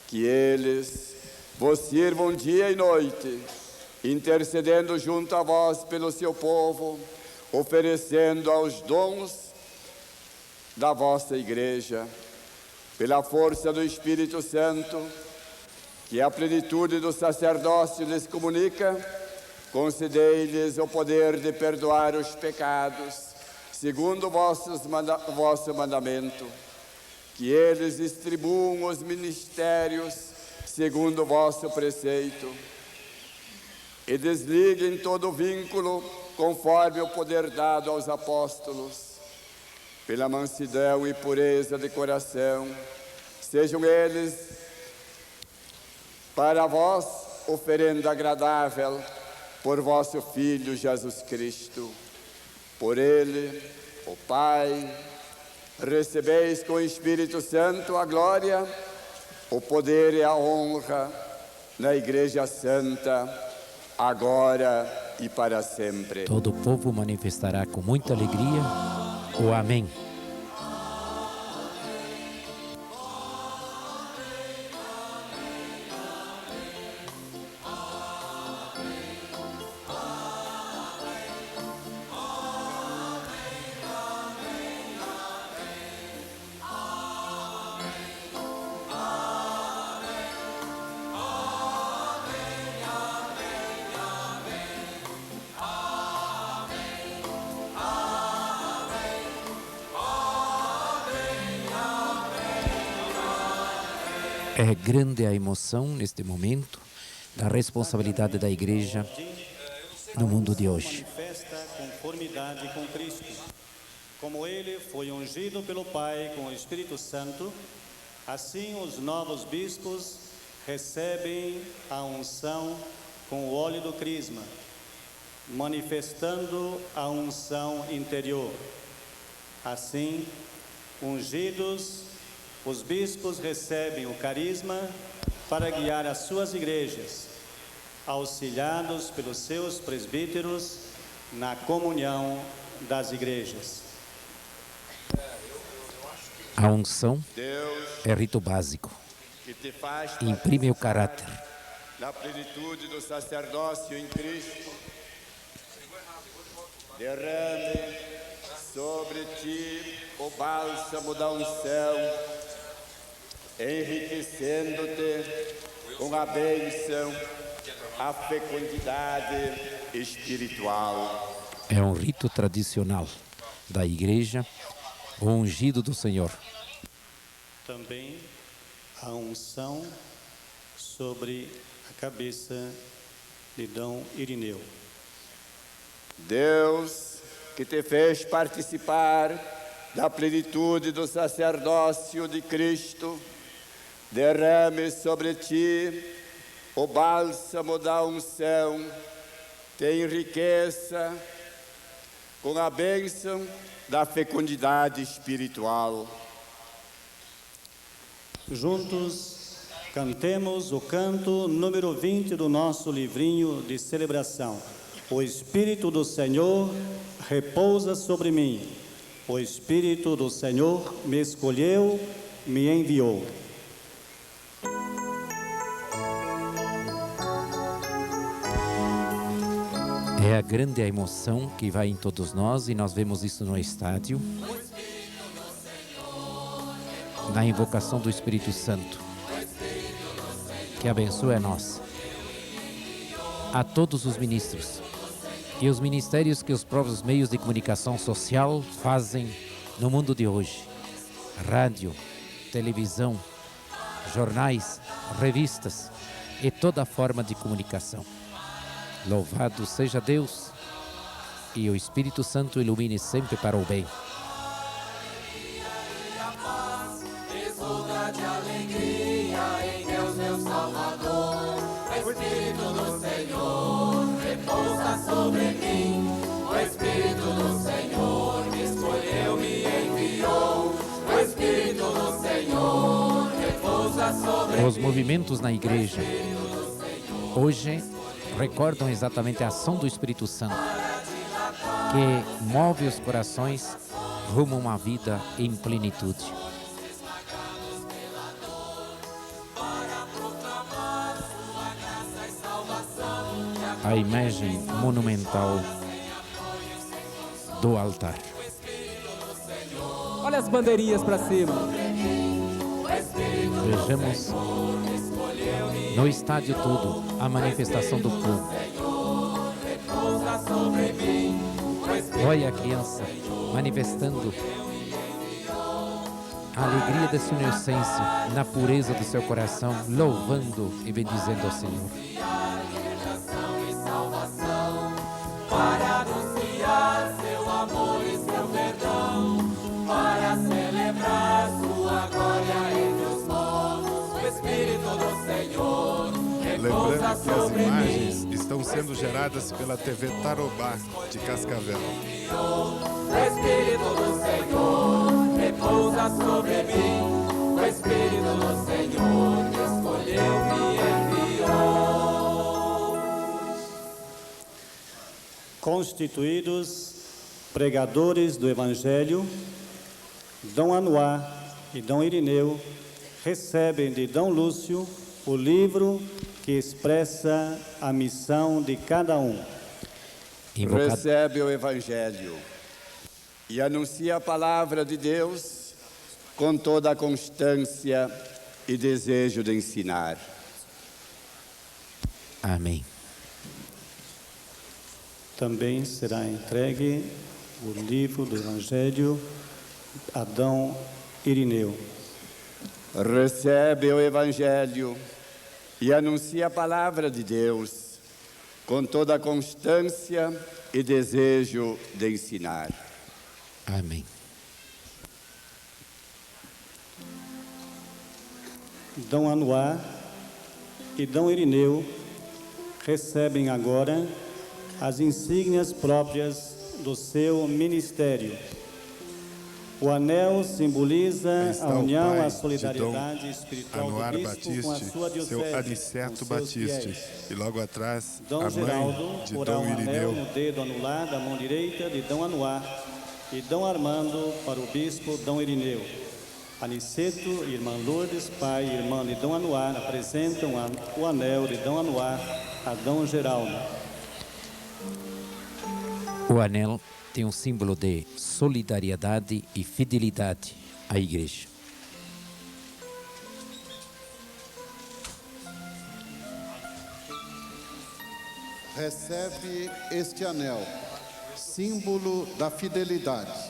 Que eles vos sirvam dia e noite, intercedendo junto a vós pelo seu povo, oferecendo aos dons da vossa Igreja, pela força do Espírito Santo, que a plenitude do sacerdócio lhes comunica, concedei-lhes o poder de perdoar os pecados, segundo o vosso mandamento, que eles distribuam os ministérios, segundo o vosso preceito, e desliguem todo vínculo, conforme o poder dado aos apóstolos, pela mansidão e pureza de coração, sejam eles para vós oferenda agradável por vosso Filho Jesus Cristo. Por ele, o Pai, recebeis com o Espírito Santo a glória, o poder e a honra na Igreja Santa, agora e para sempre. Todo o povo manifestará com muita alegria o Amém. É grande a emoção neste momento da responsabilidade da Igreja no mundo de hoje. Manifesta conformidade com Cristo. Como ele foi ungido pelo Pai com o Espírito Santo, assim os novos bispos recebem a unção com o óleo do crisma, manifestando a unção interior. Assim, ungidos, os bispos recebem o carisma para guiar as suas igrejas, auxiliados pelos seus presbíteros na comunhão das igrejas. A unção é rito básico, imprime o caráter. Na plenitude do sacerdócio em Cristo, derrame sobre ti o bálsamo da unção, enriquecendo-te com a bênção, a fecundidade espiritual. É um rito tradicional da igreja, o ungido do Senhor. Também a unção sobre a cabeça de Dom Irineu. Deus, que te fez participar da plenitude do sacerdócio de Cristo, derrame sobre ti o bálsamo da unção, te enriqueça com a bênção da fecundidade espiritual. Juntos, cantemos o canto número 20 do nosso livrinho de celebração. O Espírito do Senhor repousa sobre mim. O Espírito do Senhor me escolheu, me enviou. É a grande emoção que vai em todos nós, e nós vemos isso no estádio, na invocação do Espírito Santo, que abençoe a nós, a todos os ministros e os ministérios que os próprios meios de comunicação social fazem no mundo de hoje. Rádio, televisão, jornais, revistas e toda forma de comunicação. Louvado seja Deus, e o Espírito Santo ilumine sempre para o bem. Exulta de alegria em Deus meu Salvador. O Espírito do Senhor repousa sobre mim. O Espírito do Senhor me escolheu, me enviou. O Espírito do Senhor repousa sobre mim. Os movimentos na igreja hoje recordam exatamente a ação do Espírito Santo, que move os corações rumo a uma vida em plenitude. A imagem monumental do altar. Olha as bandeirinhas para cima. Vejamos no estádio todo a manifestação do povo. Olha a criança manifestando a alegria da sua inocência, na pureza do seu coração, louvando e bendizendo ao Senhor. Para anunciar seu amor e seu perdão, para celebrar sua glória entre os povos, o Espírito do Senhor repousa Lembrando que as sobre imagens mim. estão sendo geradas pela TV Tarobá de Cascavel. O Espírito do Senhor repousa sobre mim. O Espírito do Senhor me escolheu, me enviou. Constituídos pregadores do Evangelho, Dom Anuar e Dom Irineu recebem de Dom Lúcio o livro que expressa a missão de cada um. Recebe o Evangelho e anuncia a palavra de Deus com toda a constância e desejo de ensinar. Amém. Também será entregue o livro do Evangelho a Dom Irineu. Recebe o Evangelho e anuncia a palavra de Deus com toda a constância e desejo de ensinar. Amém. Dom Anuar e Dom Irineu recebem agora as insígnias próprias do seu ministério. O anel simboliza a união, a solidariedade espiritual Anuar do bispo com a Batiste, sua diocese, seu Aniceto com seus Batiste, fiéis. e logo atrás Dom a Geraldo mãe de porá Dom um anel Irineu. no dedo anular da mão direita de Dom Anuar e Dom Armando para o bispo Dom Irineu. Aniceto e irmã Lourdes, pai e irmã de Dom Anuar, apresentam o anel de Dom Anuar a Dom Geraldo. O anel tem um símbolo de solidariedade e fidelidade à igreja. Recebe este anel, símbolo da fidelidade,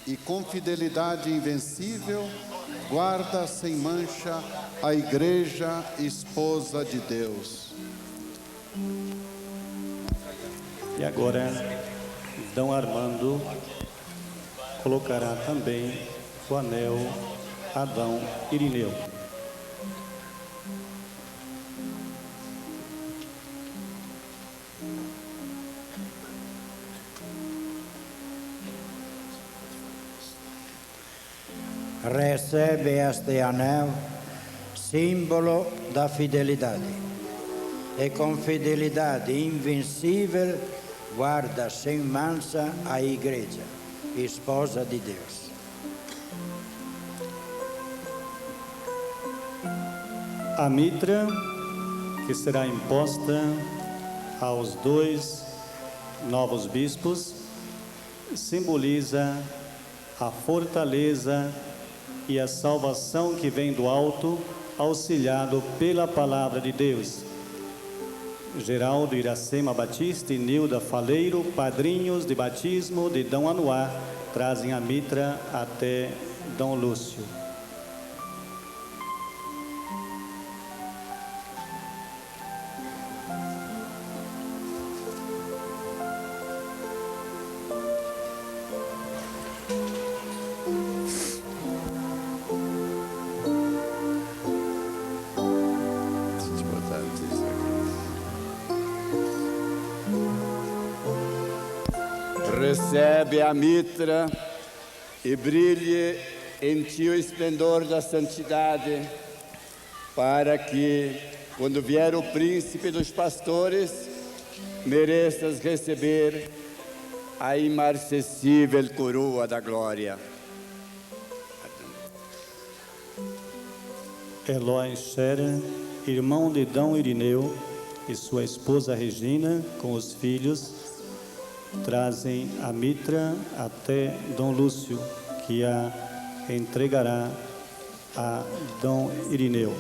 e com fidelidade invencível, guarda sem mancha a Igreja esposa de Deus. E agora, Dom Armando colocará também o anel a Dom Irineu. Recebe este anel, símbolo da fidelidade, e com fidelidade invencível guarda sem mancha a Igreja, esposa de Deus. A mitra, que será imposta aos dois novos bispos, simboliza a fortaleza e a salvação que vem do alto, auxiliado pela palavra de Deus. Geraldo Iracema Batista e Nilda Faleiro, padrinhos de batismo de Dom Anuar, trazem a mitra até Dom Lúcio. Recebe a mitra e brilhe em ti o esplendor da santidade, para que, quando vier o príncipe dos pastores, mereças receber a imarcessível coroa da glória. Eloy Scherer, irmão de Dom Irineu, e sua esposa Regina, com os filhos, trazem a mitra até Dom Lúcio, que a entregará a Dom Irineu.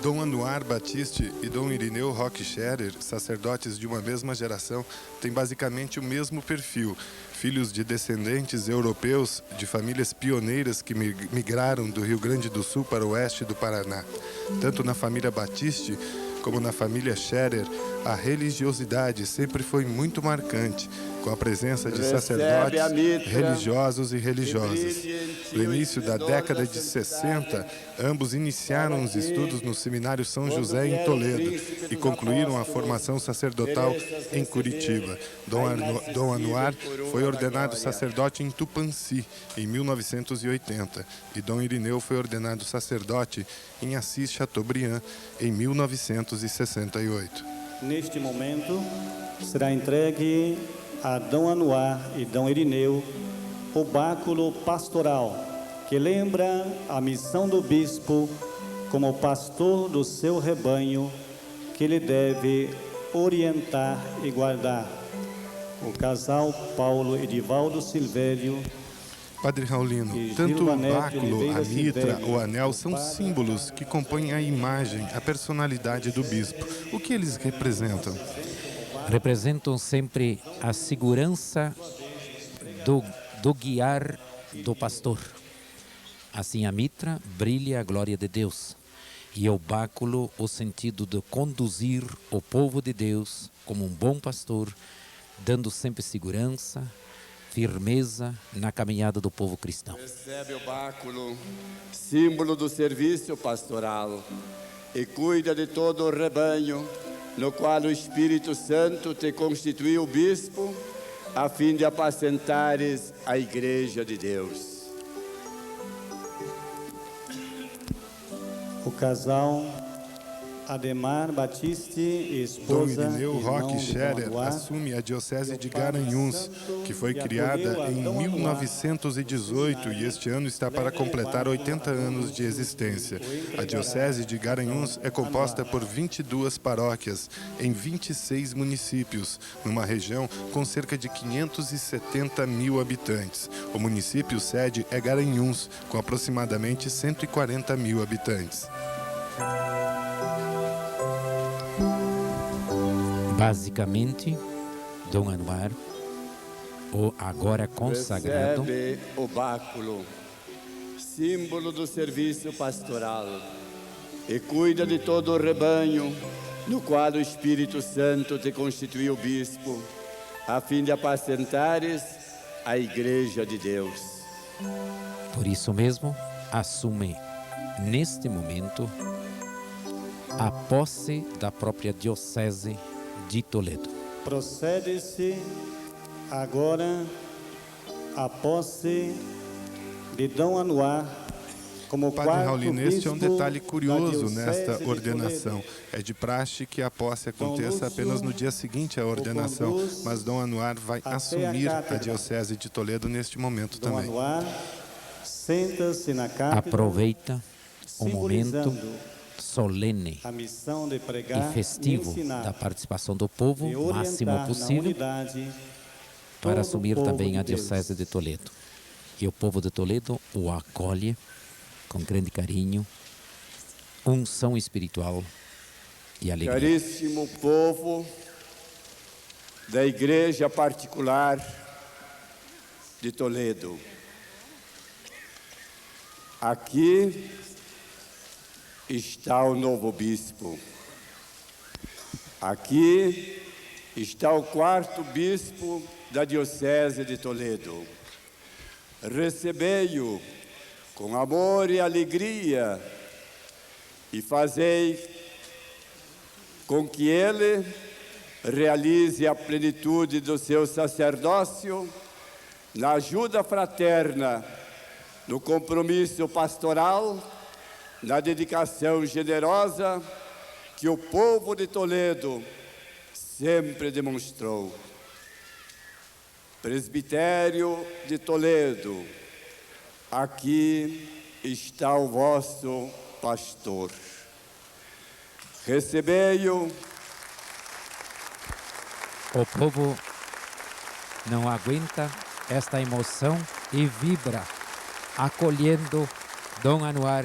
Dom Anuar Batiste e Dom Irineu Roque Scherer, sacerdotes de uma mesma geração, têm basicamente o mesmo perfil. Filhos de descendentes europeus de famílias pioneiras que migraram do Rio Grande do Sul para o oeste do Paraná. Tanto na família Batiste como na família Scherer, a religiosidade sempre foi muito marcante, com a presença de sacerdotes religiosos e religiosas. No início da década de 60, ambos iniciaram os estudos no Seminário São José em Toledo e concluíram a formação sacerdotal em Curitiba. Dom Anuar foi ordenado sacerdote em Tupãssi em 1980 e Dom Irineu foi ordenado sacerdote em Assis Chateaubriand em 1968. Neste momento, será entregue a Dom Anuar e Dom Irineu o báculo pastoral, que lembra a missão do bispo como pastor do seu rebanho, que ele deve orientar e guardar. O casal Paulo Edivaldo Silvério. Padre Raulino, tanto o báculo, a mitra ou anel são símbolos que compõem a imagem, a personalidade do bispo. O que eles representam? Representam sempre a segurança do guiar do pastor. Assim a mitra brilha a glória de Deus. E o báculo, o sentido de conduzir o povo de Deus como um bom pastor, dando sempre segurança, firmeza na caminhada do povo cristão. Recebe o báculo, símbolo do serviço pastoral, e cuida de todo o rebanho, no qual o Espírito Santo te constituiu bispo, a fim de apacentares a Igreja de Deus. O casal Ademar Batiste e Dom esposa Irineu Roque irmão de Scherer Camaguá, assume a Diocese de Garanhuns, que foi criada em 1918 e este ano está para completar 80 anos de existência. A Diocese de Garanhuns é composta por 22 paróquias em 26 municípios, numa região com cerca de 570 mil habitantes. O município sede é Garanhuns, com aproximadamente 140 mil habitantes. Basicamente, Dom Anuar, o agora consagrado, Recebe o báculo, símbolo do serviço pastoral, e cuida de todo o rebanho, no qual o Espírito Santo te constituiu bispo, a fim de apacentares a Igreja de Deus. por isso mesmo, assume neste momento a posse da própria Diocese de Toledo. Procede-se agora a posse de Dom Anuar como Padre quarto Raulino, este é um bispo detalhe curioso da nesta Diocese de ordenação. Toledo. É de praxe que a posse aconteça apenas no dia seguinte à ordenação, mas Dom Anuar vai assumir a Diocese de Toledo neste momento Dom também. Anuar senta-se na cátedra, Aproveita o momento simbolizando solene a missão de pregar e festivo ensinar, da participação do povo, de o máximo orientar na possível, unidade todo para assumir o povo também de a Deus. Diocese de Toledo. E o povo de Toledo o acolhe com grande carinho, unção espiritual e alegria. Caríssimo povo da Igreja Particular de Toledo, aqui está o novo bispo. Aqui está o quarto bispo da Diocese de Toledo. Recebei-o com amor e alegria e fazei com que ele realize a plenitude do seu sacerdócio na ajuda fraterna, no compromisso pastoral, na dedicação generosa que o povo de Toledo sempre demonstrou. Presbitério de Toledo, aqui está o vosso pastor. Recebei-o. O povo não aguenta esta emoção e vibra, acolhendo Dom Anuar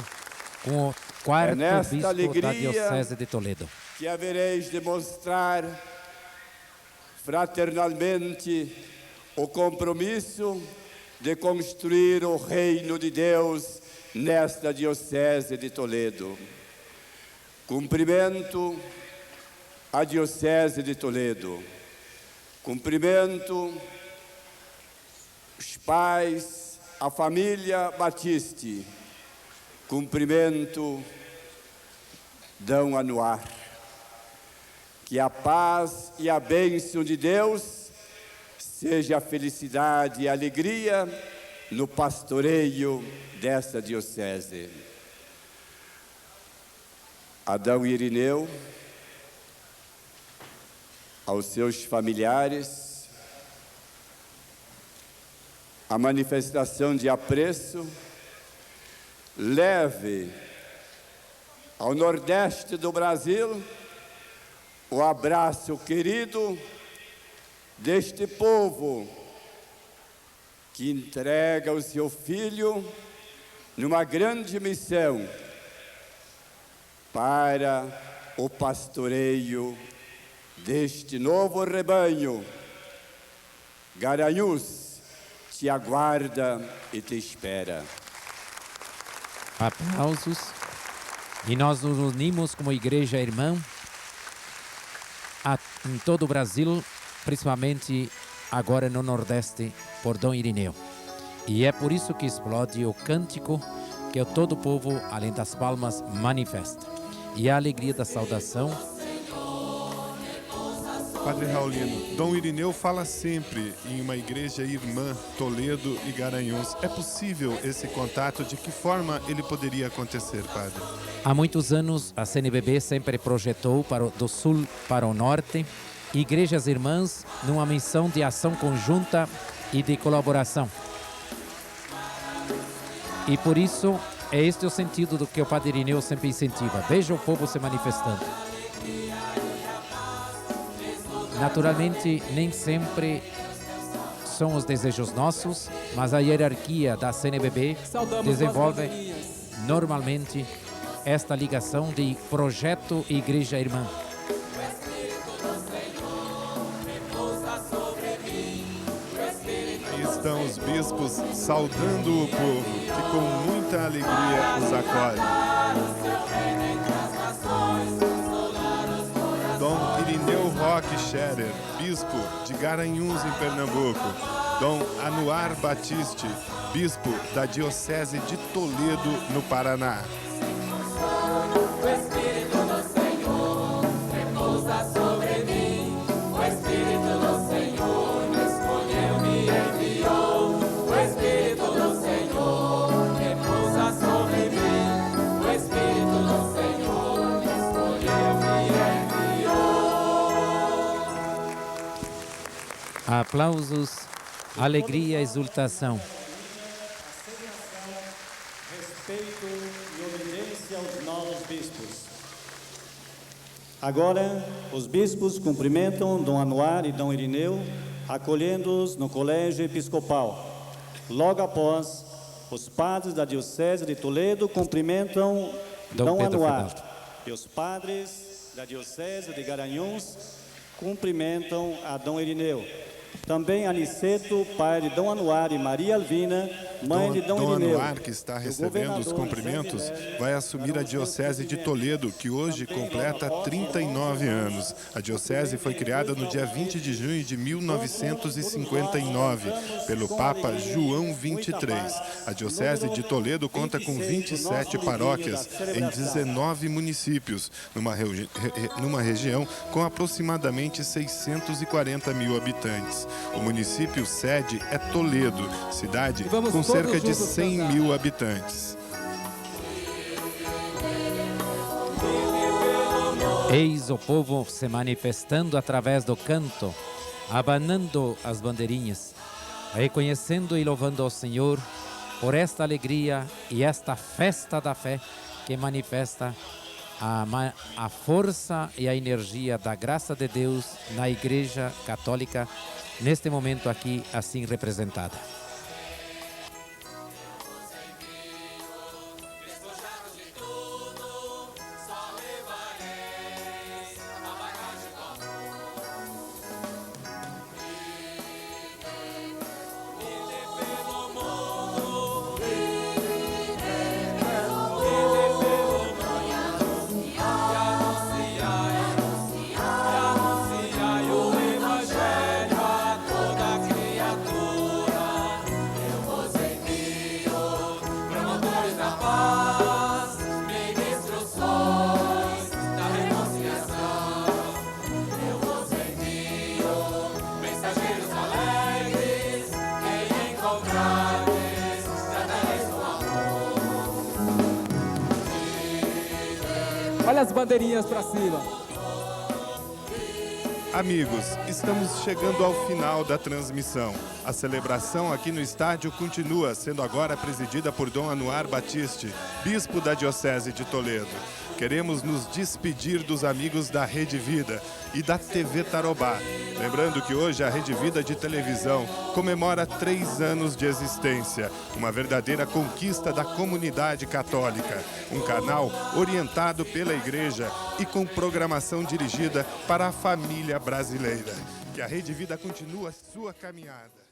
com o quarto nesta bispo alegria da Diocese de Toledo. Que havereis de mostrar fraternalmente o compromisso de construir o reino de Deus nesta Diocese de Toledo. Cumprimento a Diocese de Toledo. Cumprimento os pais, a família Batiste. Cumprimento Dom Anuar. Que a paz e a bênção de Deus seja a felicidade e a alegria no pastoreio desta diocese. Adão Irineu, aos seus familiares, a manifestação de apreço, leve ao Nordeste do Brasil o abraço querido deste povo que entrega o seu filho numa grande missão para o pastoreio deste novo rebanho. Garanhuns te aguarda e te espera. Aplausos E nós nos unimos como igreja irmã em todo o Brasil, principalmente agora no Nordeste, por Dom Irineu. E é por isso que explode o cântico que todo o povo, além das palmas, manifesta. E a alegria da saudação. Padre Raulino, Dom Irineu fala sempre em uma igreja irmã, Toledo e Garanhuns. É possível esse contato? De que forma ele poderia acontecer, padre? Há muitos anos, a CNBB sempre projetou do sul para o norte igrejas irmãs numa missão de ação conjunta e de colaboração. E por isso, é este o sentido do que o Padre Irineu sempre incentiva. Veja o povo se manifestando. Naturalmente, nem sempre são os desejos nossos, mas a hierarquia da CNBB desenvolve normalmente esta ligação de projeto Igreja Irmã. Aí estão os bispos saudando o povo, que com muita alegria os acolhe. Dom Irineu Roque Scherer, bispo de Garanhuns, em Pernambuco. Dom Anuar Batiste, bispo da Diocese de Toledo, no Paraná. O Espírito do Senhor repousa sobre mim. O Espírito do Senhor me escolheu, me enviou. O Espírito do Senhor repousa sobre mim. O Espírito do Senhor me escolheu, me enviou. Aplausos, alegria, exultação. Respeito e obediência aos novos bispos. Agora, os bispos cumprimentam Dom Anuar e Dom Irineu, acolhendo-os no colégio episcopal. Logo após, os padres da Diocese de Toledo cumprimentam Dom Anuar. E os padres da Diocese de Garanhuns cumprimentam a Dom Irineu. Também Aniceto, pai de Dom Anuar, e Maria Alvina, mãe de Dom Irineu. Dom Anuar, que está recebendo os cumprimentos, vai assumir a Diocese de Toledo, que hoje completa 39 anos. A Diocese foi criada no dia 20 de junho de 1959, pelo Papa João XXIII. A Diocese de Toledo conta com 27 paróquias em 19 municípios, numa região com aproximadamente 640 mil habitantes. O município sede é Toledo, cidade com cerca de 100 mil habitantes. Eis o povo se manifestando através do canto, abanando as bandeirinhas, reconhecendo e louvando ao Senhor por esta alegria e esta festa da fé que manifesta a força e a energia da graça de Deus na Igreja Católica, neste momento aqui, assim representada. Olha as bandeirinhas para cima. Amigos, estamos chegando ao final da transmissão. A celebração aqui no estádio continua, sendo agora presidida por Dom Anuar Batiste, bispo da Diocese de Toledo. Queremos nos despedir dos amigos da Rede Vida e da TV Tarobá. Lembrando que hoje a Rede Vida de televisão comemora 3 anos de existência, uma verdadeira conquista da comunidade católica. Um canal orientado pela Igreja e com programação dirigida para a família brasileira. Que a Rede Vida continue a sua caminhada.